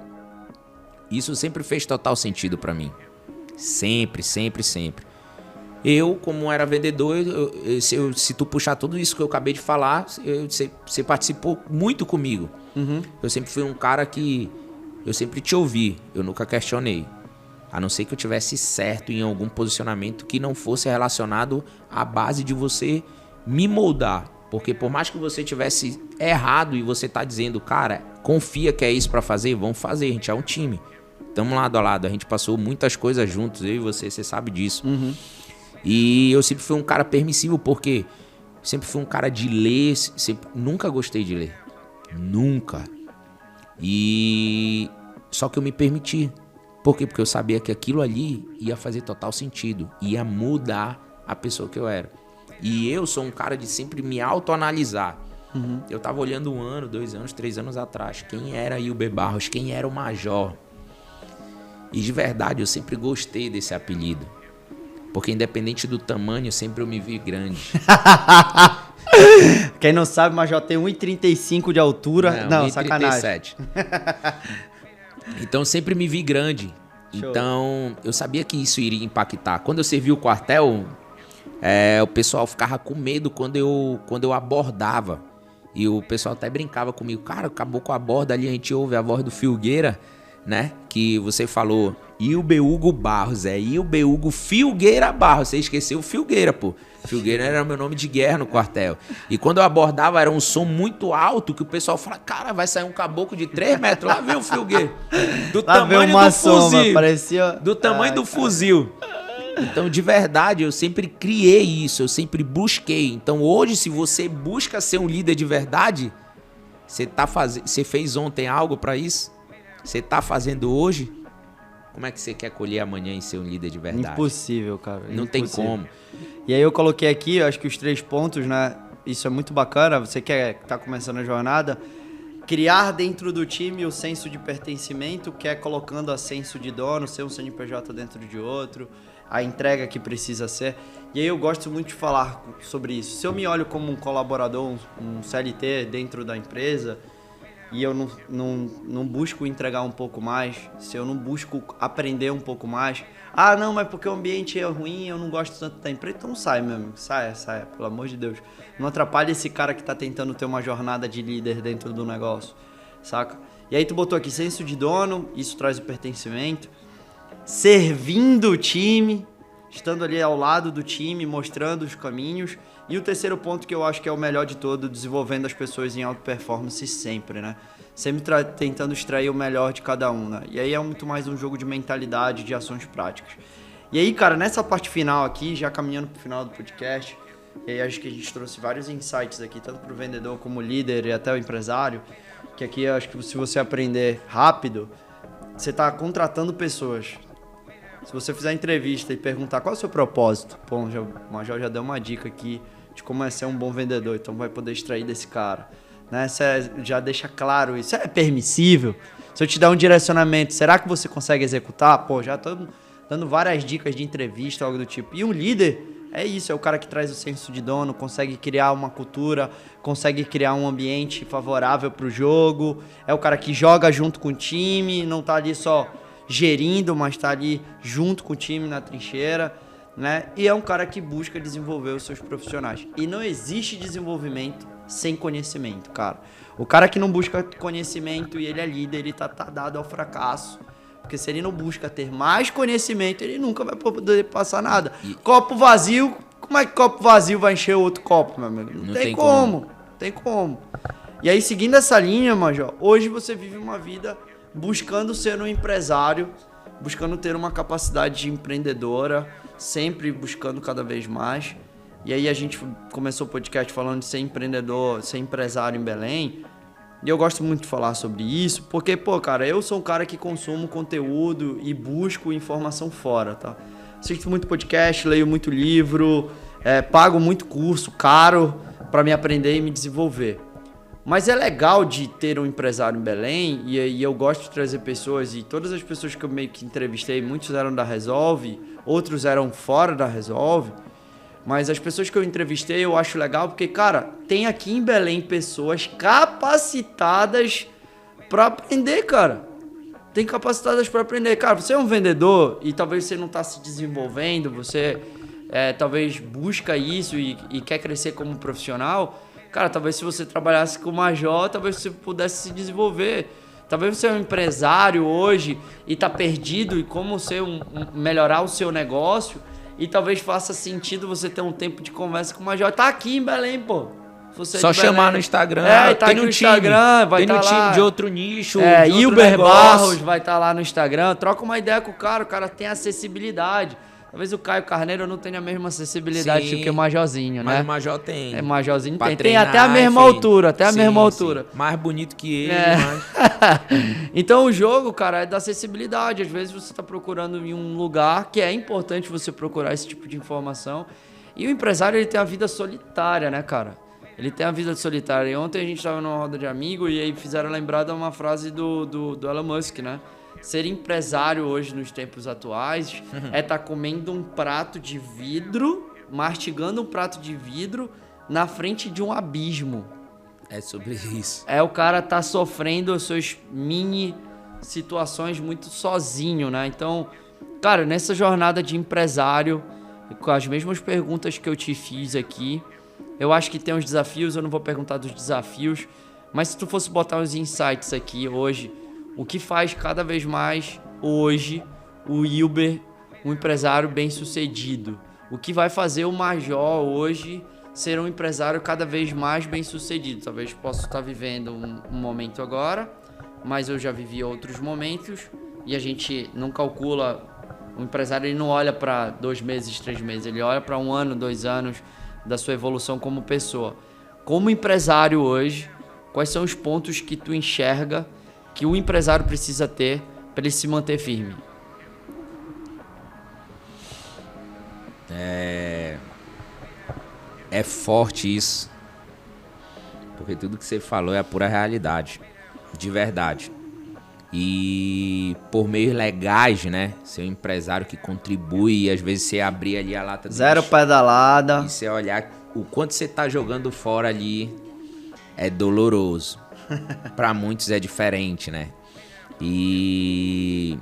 isso sempre fez total sentido para mim. Sempre, sempre, sempre. Eu, como era vendedor, se tu puxar tudo isso que eu acabei de falar, você participou muito comigo. Uhum. Eu sempre fui um cara que eu sempre te ouvi, eu nunca questionei. A não ser que eu tivesse certo em algum posicionamento que não fosse relacionado à base de você me moldar. Porque por mais que você tivesse errado e você tá dizendo, cara, confia que é isso pra fazer, vamos fazer, a gente é um time. Tamo lado a lado, a gente passou muitas coisas juntos, eu e você sabe disso. Uhum. E eu sempre fui um cara permissivo, porque sempre fui um cara de ler, nunca gostei de ler. Nunca. E só que eu me permiti. Por quê? Porque eu sabia que aquilo ali ia fazer total sentido, ia mudar a pessoa que eu era. E eu sou um cara de sempre me autoanalisar. Uhum. Eu tava olhando 1 ano, 2 anos, 3 anos atrás, quem era Ilber Barros, quem era o Major. E de verdade, eu sempre gostei desse apelido. Porque independente do tamanho, sempre eu me vi grande. Quem não sabe, Major tem 1,35 de altura. Não, 1,37. sacanagem. Então sempre me vi grande. Show. Então eu sabia que isso iria impactar. Quando eu servi o quartel, o pessoal ficava com medo quando eu abordava. E o pessoal até brincava comigo. Cara, acabou com a borda ali, a gente ouve a voz do Filgueira, né? Que você falou, Ilber Hugo Barros, Ilber Hugo Filgueira Barros. Você esqueceu o Filgueira, pô. Filgueira era meu nome de guerra no quartel. E quando eu abordava, era um som muito alto que o pessoal fala, cara, vai sair um caboclo de 3 metros. Lá veio o Filgueira. Do Lá tamanho uma do soma, fuzil. parecia... Do tamanho do fuzil. Então, de verdade, eu sempre criei isso, eu sempre busquei. Então, hoje, se você busca ser um líder de verdade, você fez ontem algo para isso? Você tá fazendo hoje? Como é que você quer colher amanhã e ser um líder de verdade? Impossível, cara. Não tem como. E aí eu coloquei aqui, eu acho que os 3 pontos, né? Isso é muito bacana. Você tá começando a jornada, criar dentro do time o senso de pertencimento, que é colocando a senso de dono, ser um CNPJ dentro de outro, a entrega que precisa ser. E aí eu gosto muito de falar sobre isso. Se eu me olho como um colaborador, um CLT dentro da empresa, e eu não busco entregar um pouco mais, se eu não busco aprender um pouco mais, não, mas porque o ambiente é ruim, eu não gosto tanto da empresa, então sai, meu amigo, sai, pelo amor de Deus. Não atrapalha esse cara que tá tentando ter uma jornada de líder dentro do negócio, saca? E aí tu botou aqui senso de dono, isso traz o pertencimento, servindo o time, estando ali ao lado do time, mostrando os caminhos. E o terceiro ponto que eu acho que é o melhor de todo, desenvolvendo as pessoas em alta performance sempre, né? Sempre tentando extrair o melhor de cada um, né? E aí é muito mais um jogo de mentalidade, de ações práticas. E aí, cara, nessa parte final aqui, já caminhando pro final do podcast, e aí acho que a gente trouxe vários insights aqui, tanto pro vendedor como líder e até o empresário, que aqui eu acho que se você aprender rápido, você tá contratando pessoas. Se você fizer entrevista e perguntar qual é o seu propósito, pô, o Major já deu uma dica aqui de como é ser um bom vendedor, então vai poder extrair desse cara, né? Você já deixa claro isso. É permissível? Se eu te dar um direcionamento, será que você consegue executar? Pô, já tô dando várias dicas de entrevista, algo do tipo. E um líder é isso, é o cara que traz o senso de dono, consegue criar uma cultura, consegue criar um ambiente favorável para o jogo, é o cara que joga junto com o time, não tá ali só gerindo, mas tá ali junto com o time na trincheira, né? E é um cara que busca desenvolver os seus profissionais. E não existe desenvolvimento sem conhecimento, cara. O cara que não busca conhecimento e ele é líder, ele tá dado ao fracasso. Porque se ele não busca ter mais conhecimento, ele nunca vai poder passar nada. Copo vazio, como é que copo vazio vai encher outro copo, meu amigo? Não tem como. Tem como. E aí, seguindo essa linha, Major, hoje você vive uma vida buscando ser um empresário, buscando ter uma capacidade empreendedora, sempre buscando cada vez mais. E aí a gente começou o podcast falando de ser empreendedor, ser empresário em Belém. E eu gosto muito de falar sobre isso, porque, pô, cara, eu sou um cara que consumo conteúdo e busco informação fora, tá? Assisto muito podcast, leio muito livro, pago muito curso caro para me aprender e me desenvolver. Mas é legal de ter um empresário em Belém, e eu gosto de trazer pessoas, e todas as pessoas que eu meio que entrevistei, muitos eram da Resolve, outros eram fora da Resolve, mas as pessoas que eu entrevistei eu acho legal porque, cara, tem aqui em Belém pessoas capacitadas para aprender, cara. Tem capacitadas para aprender. Cara, você é um vendedor e talvez você não está se desenvolvendo, você talvez busca isso e quer crescer como profissional. Cara, talvez se você trabalhasse com o Major, talvez você pudesse se desenvolver. Talvez você é um empresário hoje e está perdido e como melhorar o seu negócio. E talvez faça sentido você ter um tempo de conversa com o Major. Tá aqui em Belém, pô. Você só chamar no Instagram. Tá aqui no Instagram, vai estar lá. Tem um time de outro nicho, de Hilber Barros vai estar lá no Instagram. Troca uma ideia com o cara tem acessibilidade. Talvez o Caio Carneiro não tenha a mesma acessibilidade que o Majorzinho, né? Mas o Major tem. Majorzinho tem. Tem até a mesma altura, a mesma altura. Mais bonito que ele, Então o jogo, cara, é da acessibilidade. Às vezes você tá procurando em um lugar que é importante você procurar esse tipo de informação. E o empresário, ele tem a vida solitária, né, cara? Ele tem a vida solitária. E ontem a gente tava numa roda de amigo e aí fizeram lembrar de uma frase do Elon Musk, né? Ser empresário hoje nos tempos atuais é estar comendo um prato de vidro, mastigando um prato de vidro na frente de um abismo. É sobre isso. O cara tá sofrendo as suas mini situações muito sozinho, né? Então, cara, nessa jornada de empresário, com as mesmas perguntas que eu te fiz aqui, eu acho que tem uns desafios, eu não vou perguntar dos desafios, mas se tu fosse botar uns insights aqui hoje, o que faz cada vez mais hoje o Hilber um empresário bem sucedido? O que vai fazer o Major hoje ser um empresário cada vez mais bem sucedido? Talvez possa estar vivendo um momento agora, mas eu já vivi outros momentos e a gente não calcula. O empresário, ele não olha para 2 meses, 3 meses, ele olha para 1 ano, 2 anos da sua evolução como pessoa. Como empresário hoje, quais são os pontos que tu enxerga que o empresário precisa ter para ele se manter firme? É forte isso, porque tudo que você falou é a pura realidade, de verdade. E por meios legais, né? Ser um empresário que contribui e às vezes você abrir ali a lata... Zero pedalada. E você olhar o quanto você tá jogando fora ali, é doloroso. Para muitos é diferente, né? E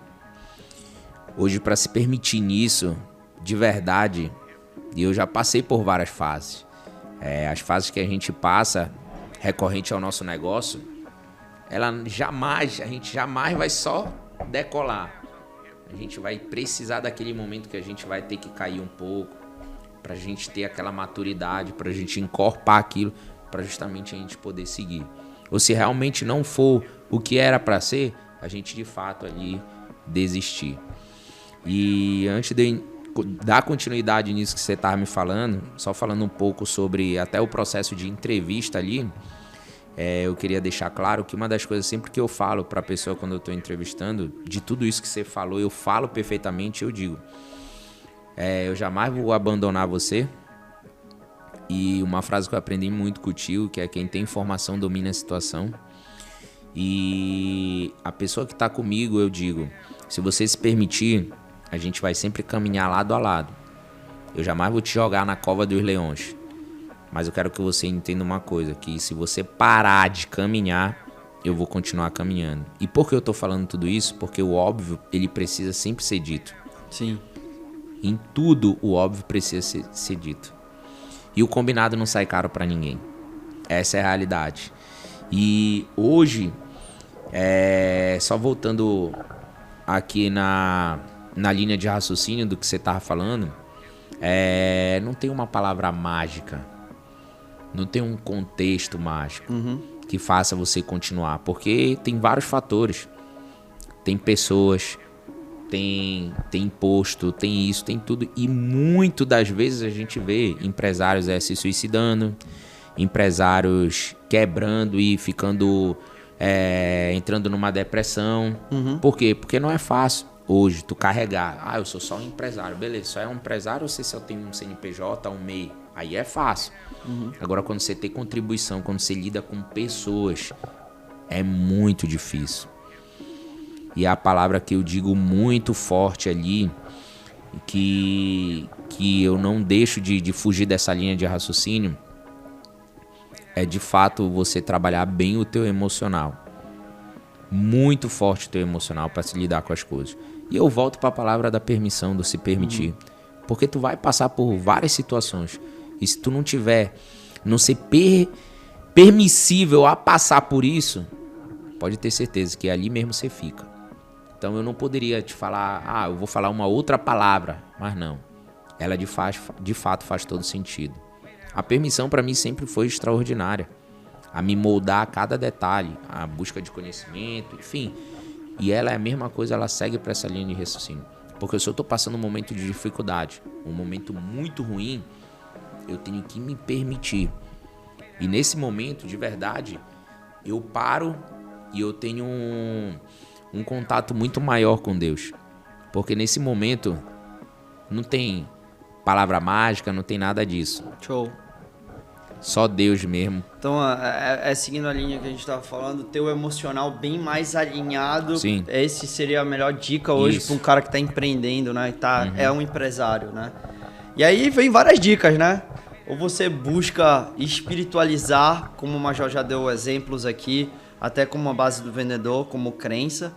hoje, para se permitir nisso, de verdade, e eu já passei por várias fases. As fases que a gente passa recorrente ao nosso negócio, a gente jamais vai só decolar. A gente vai precisar daquele momento que a gente vai ter que cair um pouco, pra gente ter aquela maturidade, pra gente encorpar aquilo, pra justamente a gente poder seguir. Ou se realmente não for o que era pra ser, a gente de fato ali desistir. E antes de dar continuidade nisso que você estava me falando, só falando um pouco sobre até o processo de entrevista ali, eu queria deixar claro que uma das coisas sempre que eu falo para a pessoa quando eu estou entrevistando, de tudo isso que você falou, eu falo perfeitamente, eu digo, eu jamais vou abandonar você. E uma frase que eu aprendi muito contigo, que é: quem tem informação domina a situação. E a pessoa que está comigo, eu digo, se você se permitir, a gente vai sempre caminhar lado a lado. Eu jamais vou te jogar na cova dos leões. Mas eu quero que você entenda uma coisa, que se você parar de caminhar, eu vou continuar caminhando. E por que eu tô falando tudo isso? Porque o óbvio, ele precisa sempre ser dito. Sim. Em tudo, o óbvio precisa ser dito. E o combinado não sai caro pra ninguém. Essa é a realidade. E hoje, só voltando aqui na linha de raciocínio do que você tava falando, não tem uma palavra mágica. Não tem um contexto mágico que faça você continuar. Porque tem vários fatores. Tem pessoas, tem imposto, tem isso, tem tudo. E muito das vezes a gente vê empresários se suicidando, empresários quebrando e ficando, entrando numa depressão. Por quê? Porque não é fácil hoje tu carregar. Eu sou só um empresário. Beleza, só é um empresário ou você só tem um CNPJ, um MEI? Aí é fácil. Agora, quando você tem contribuição, quando você lida com pessoas, é muito difícil. E a palavra que eu digo muito forte ali, que eu não deixo de fugir dessa linha de raciocínio, é de fato você trabalhar bem o teu emocional. Muito forte o teu emocional para se lidar com as coisas. E eu volto para a palavra da permissão, do se permitir. Porque tu vai passar por várias situações. E se tu não ser permissível a passar por isso, pode ter certeza que ali mesmo você fica. Então eu não poderia te falar, eu vou falar uma outra palavra, mas não. Ela de fato faz todo sentido. A permissão para mim sempre foi extraordinária. A me moldar a cada detalhe, a busca de conhecimento, enfim. E ela é a mesma coisa, ela segue para essa linha de raciocínio. Porque se eu estou passando um momento de dificuldade, um momento muito ruim, eu tenho que me permitir. E nesse momento, de verdade, eu paro e eu tenho um contato muito maior com Deus. Porque nesse momento não tem palavra mágica, não tem nada disso. Show. Só Deus mesmo. Então, seguindo a linha que a gente estava falando, ter o emocional bem mais alinhado. Sim. Esse seria a melhor dica hoje para um cara que está empreendendo, né? É um empresário, né? E aí vem várias dicas, né? Ou você busca espiritualizar, como o Major já deu exemplos aqui, até como uma base do vendedor, como crença,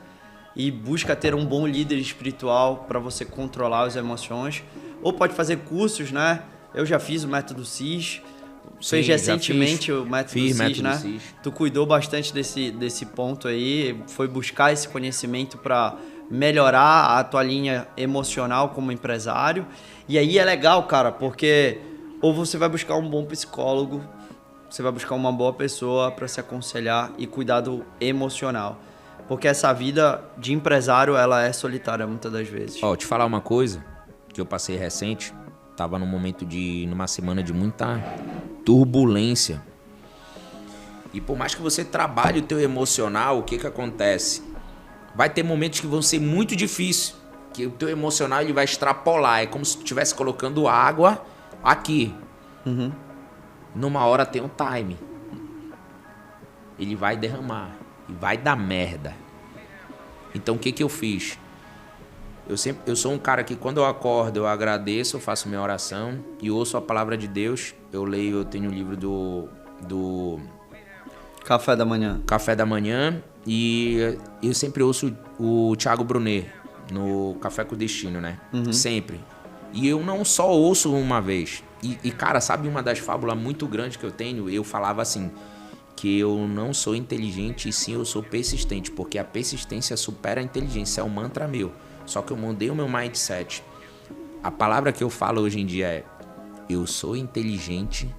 e busca ter um bom líder espiritual para você controlar as emoções. Ou pode fazer cursos, né? Eu já fiz o método CIS, fez recentemente o método CIS, né? CIS. Tu cuidou bastante desse ponto aí, foi buscar esse conhecimento para melhorar a tua linha emocional como empresário. E aí é legal, cara, porque ou você vai buscar um bom psicólogo, você vai buscar uma boa pessoa para se aconselhar e cuidar do emocional. Porque essa vida de empresário, ela é solitária muitas das vezes. Te falar uma coisa que eu passei recente, tava numa semana de muita turbulência. E por mais que você trabalhe o teu emocional, o que acontece? Vai ter momentos que vão ser muito difíceis, que o teu emocional ele vai extrapolar, é como se tu estivesse colocando água aqui. Numa hora tem um time. Ele vai derramar e vai dar merda. Então o que eu fiz? Eu sou um cara que quando eu acordo eu agradeço, eu faço minha oração e ouço a palavra de Deus. Eu tenho o livro do Café da manhã. Café da manhã. E eu sempre ouço o Thiago Brunet no Café com Destino, né? Sempre. E eu não só ouço uma vez. E, cara, sabe uma das fábulas muito grandes que eu tenho? Eu falava assim, que eu não sou inteligente e sim eu sou persistente, porque a persistência supera a inteligência, é um mantra meu. Só que eu mudei o meu mindset. A palavra que eu falo hoje em dia é: eu sou inteligente,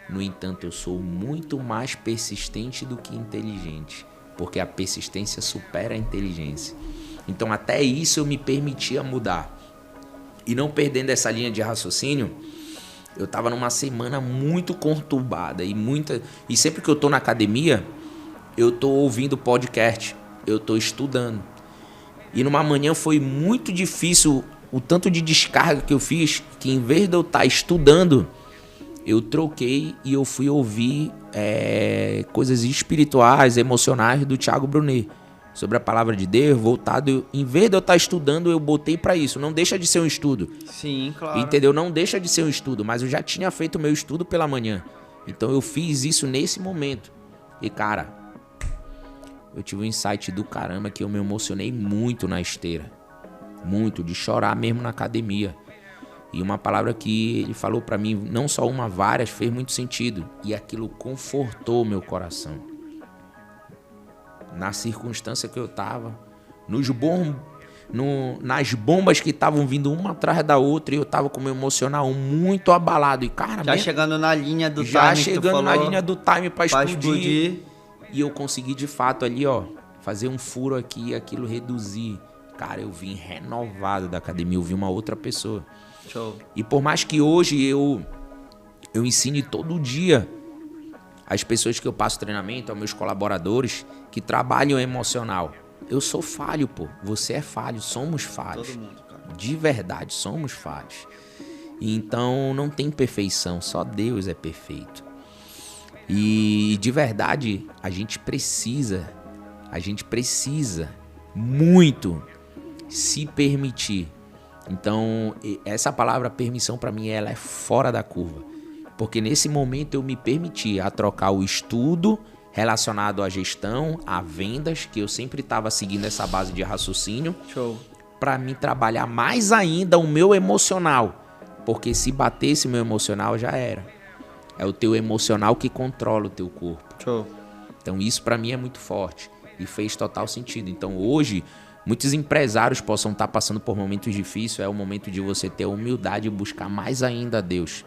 no entanto eu sou muito mais persistente do que inteligente, porque a persistência supera a inteligência. Então até isso eu me permitia mudar. E não perdendo essa linha de raciocínio, eu tava numa semana muito conturbada e sempre que eu tô na academia, eu tô ouvindo podcast, eu tô estudando. E numa manhã foi muito difícil o tanto de descarga que eu fiz, que em vez de eu estar estudando, eu troquei e eu fui ouvir coisas espirituais, emocionais do Thiago Brunet, sobre a palavra de Deus, voltado. Em vez de eu estar estudando, eu botei para isso. Não deixa de ser um estudo. Sim, claro. Entendeu? Não deixa de ser um estudo, mas eu já tinha feito o meu estudo pela manhã. Então eu fiz isso nesse momento. E, cara, eu tive um insight do caramba que eu me emocionei muito na esteira. Muito, de chorar mesmo na academia. E uma palavra que ele falou pra mim, não só uma, várias, fez muito sentido. E aquilo confortou meu coração. Na circunstância que eu tava, nas bombas que estavam vindo uma atrás da outra, e eu tava com o meu emocional muito abalado. E, cara, já chegando na linha do time. Já chegando na linha do time pra explodir. E eu consegui, de fato, ali, ó, fazer um furo aqui e aquilo reduzir. Cara, eu vim renovado da academia, eu vi uma outra pessoa. Show. E por mais que hoje eu ensine todo dia as pessoas que eu passo treinamento, aos meus colaboradores que trabalham emocional. Eu sou falho, pô. Você é falho, somos falhos. Todo mundo, cara. De verdade, somos falhos. Então não tem perfeição, só Deus é perfeito. E de verdade, a gente precisa muito se permitir. Então, essa palavra permissão para mim, ela é fora da curva. Porque nesse momento eu me permiti a trocar o estudo relacionado à gestão, a vendas, que eu sempre estava seguindo essa base de raciocínio, para mim trabalhar mais ainda o meu emocional. Porque se batesse meu emocional, já era. É o teu emocional que controla o teu corpo. Show. Então isso para mim é muito forte e fez total sentido. Então hoje, muitos empresários possam estar passando por momentos difíceis, é o momento de você ter humildade e buscar mais ainda a Deus.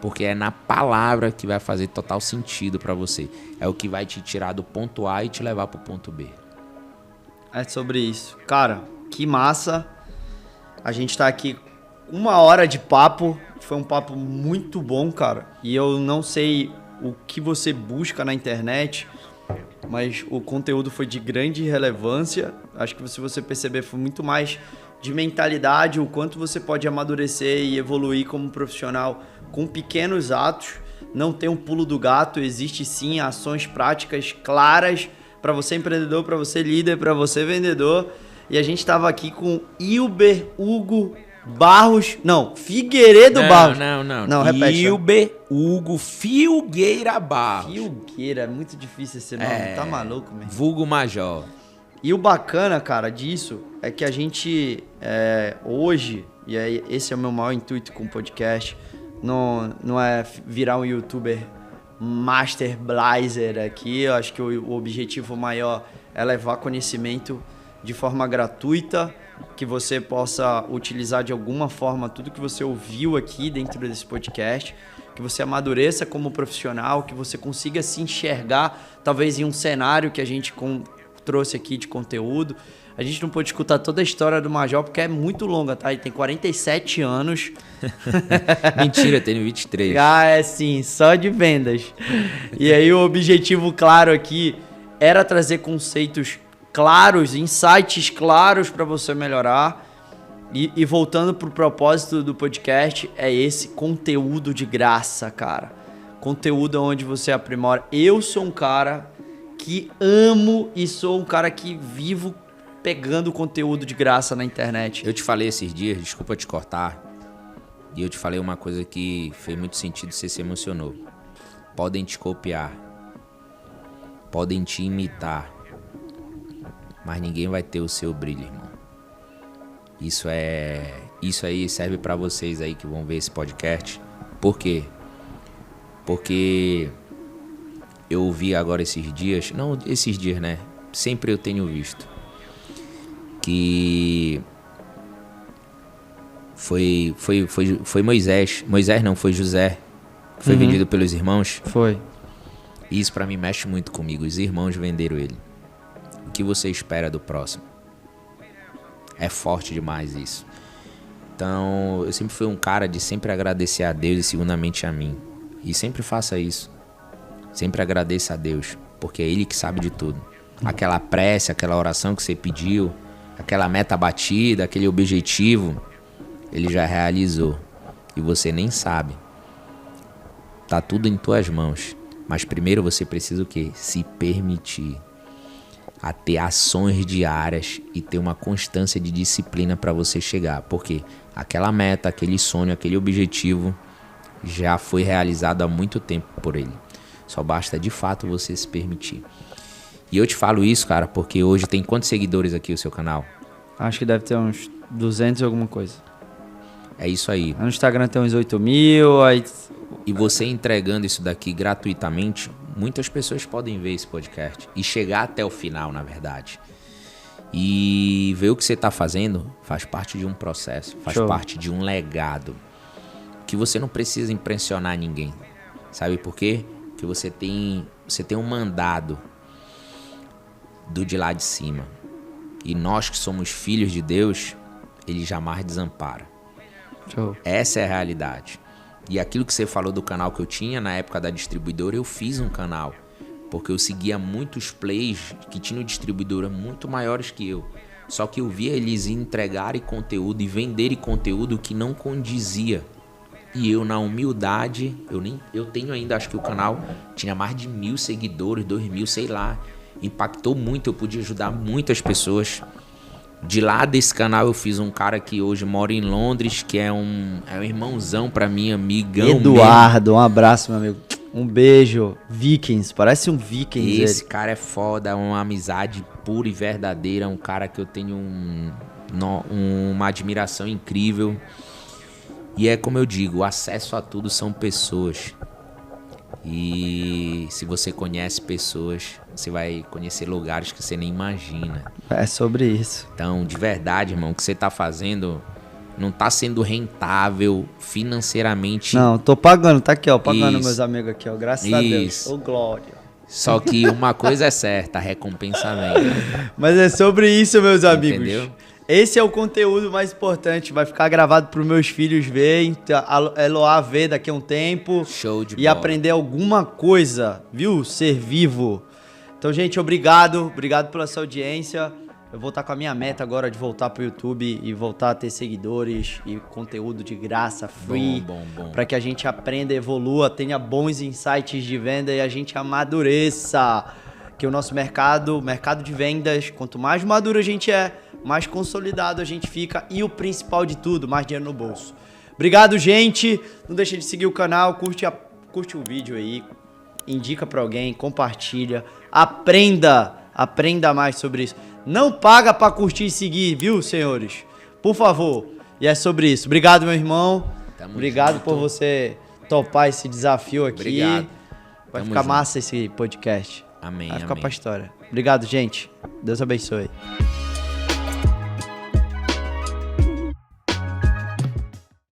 Porque é na palavra que vai fazer total sentido para você. É o que vai te tirar do ponto A e te levar pro ponto B. É sobre isso. Cara, que massa. A gente tá aqui 1 hora de papo. Foi um papo muito bom, cara. E eu não sei o que você busca na internet, mas o conteúdo foi de grande relevância. Acho que se você perceber, foi muito mais de mentalidade, o quanto você pode amadurecer e evoluir como profissional com pequenos atos. Não tem um pulo do gato, existe sim ações práticas claras para você empreendedor, para você líder, para você vendedor. E a gente estava aqui com Ilber Hugo Barros, não, Figueiredo Barros. Não, repete. Ilber Hugo Filgueira Barros. Filgueira, é muito difícil esse nome, tá maluco mesmo. Vulgo Major. E o bacana, cara, disso é que a gente hoje, e aí esse é o meu maior intuito com o podcast, não é virar um youtuber master blazer aqui. Eu acho que o objetivo maior é levar conhecimento de forma gratuita, que você possa utilizar de alguma forma tudo que você ouviu aqui dentro desse podcast, que você amadureça como profissional, que você consiga se enxergar talvez em um cenário que a gente trouxe aqui de conteúdo. A gente não pôde escutar toda a história do Major porque é muito longa, tá? Ele tem 47 anos. Mentira, tenho 23. Sim, só de vendas. E aí o objetivo claro aqui era trazer conceitos claros, insights claros para você melhorar. E voltando pro propósito do podcast, é esse conteúdo de graça, cara. Conteúdo onde você aprimora. Eu sou um cara que amo e sou um cara que vivo pegando conteúdo de graça na internet. Eu te falei esses dias, desculpa te cortar, e eu te falei uma coisa que fez muito sentido, você se emocionou. Podem te copiar, podem te imitar, mas ninguém vai ter o seu brilho, irmão. Isso aí serve pra vocês aí que vão ver esse podcast. Por quê? Porque eu ouvi agora esses dias, não esses dias, né? Sempre eu tenho visto que foi Moisés não, foi José, que foi vendido pelos irmãos. Foi. E isso pra mim mexe muito comigo. Os irmãos venderam ele. O que você espera do próximo? É forte demais isso. Então, eu sempre fui um cara de sempre agradecer a Deus e segundamente a mim. E sempre faça isso. Sempre agradeça a Deus, porque é Ele que sabe de tudo. Aquela prece, aquela oração que você pediu, aquela meta batida, aquele objetivo, Ele já realizou. E você nem sabe. Tá tudo em tuas mãos. Mas primeiro você precisa o quê? Se permitir a ter ações diárias e ter uma constância de disciplina para você chegar. Porque aquela meta, aquele sonho, aquele objetivo já foi realizado há muito tempo por Ele. Só basta de fato você se permitir. E eu te falo isso, cara, porque hoje tem quantos seguidores aqui o seu canal? Acho que deve ter uns 200 e alguma coisa. É isso aí. No Instagram tem uns 8 mil, aí... E você entregando isso daqui gratuitamente, muitas pessoas podem ver esse podcast e chegar até o final, na verdade. E ver o que você está fazendo faz parte de um processo, faz parte de um legado. Que você não precisa impressionar ninguém. Sabe por quê? Porque você tem um mandado do de lá de cima. E nós que somos filhos de Deus, Ele jamais desampara. Show. Essa é a realidade. E aquilo que você falou do canal que eu tinha na época da distribuidora, eu fiz um canal. Porque eu seguia muitos plays que tinham distribuidora muito maiores que eu. Só que eu via eles entregarem conteúdo e venderem conteúdo que não condizia. E eu, na humildade, eu tenho ainda, acho que o canal tinha mais de 1.000 seguidores, 2.000, sei lá. Impactou muito, eu podia ajudar muitas pessoas. De lá desse canal eu fiz um cara que hoje mora em Londres, que é um irmãozão pra mim, amigão Eduardo, mesmo. Um abraço, meu amigo. Um beijo. Vikings, parece um Vikings. Esse cara é foda, uma amizade pura e verdadeira, um cara que eu tenho uma admiração incrível. E é como eu digo, o acesso a tudo são pessoas. E se você conhece pessoas, você vai conhecer lugares que você nem imagina. É sobre isso. Então, de verdade, irmão, o que você tá fazendo não tá sendo rentável financeiramente. Não, tô pagando, tá aqui, ó, pagando Isso. meus amigos aqui, ó, graças a Deus. Ô, glória. Só que uma coisa é certa, a recompensa vem. Mas é sobre isso, meus amigos. Entendeu? Esse é o conteúdo mais importante, vai ficar gravado para os meus filhos verem, a Eloá ver daqui a um tempo. Show de e bola. aprender alguma coisa, viu? Ser vivo. Então, gente, obrigado pela sua audiência. Eu vou estar com a minha meta agora de voltar pro YouTube e voltar a ter seguidores e conteúdo de graça, free, bom. para que a gente aprenda, evolua, tenha bons insights de venda e a gente amadureça. Que o nosso mercado de vendas, quanto mais maduro a gente é, mais consolidado a gente fica e o principal de tudo, mais dinheiro no bolso. Obrigado, gente. Não deixa de seguir o canal, curte o vídeo aí, indica pra alguém, compartilha, aprenda mais sobre isso. Não paga pra curtir e seguir, viu, senhores? Por favor. E é sobre isso. Obrigado, meu irmão. Obrigado por você topar esse desafio aqui. Obrigado. Vai ficar massa esse podcast. Amém. Vai ficar pra história. Obrigado, gente. Deus abençoe.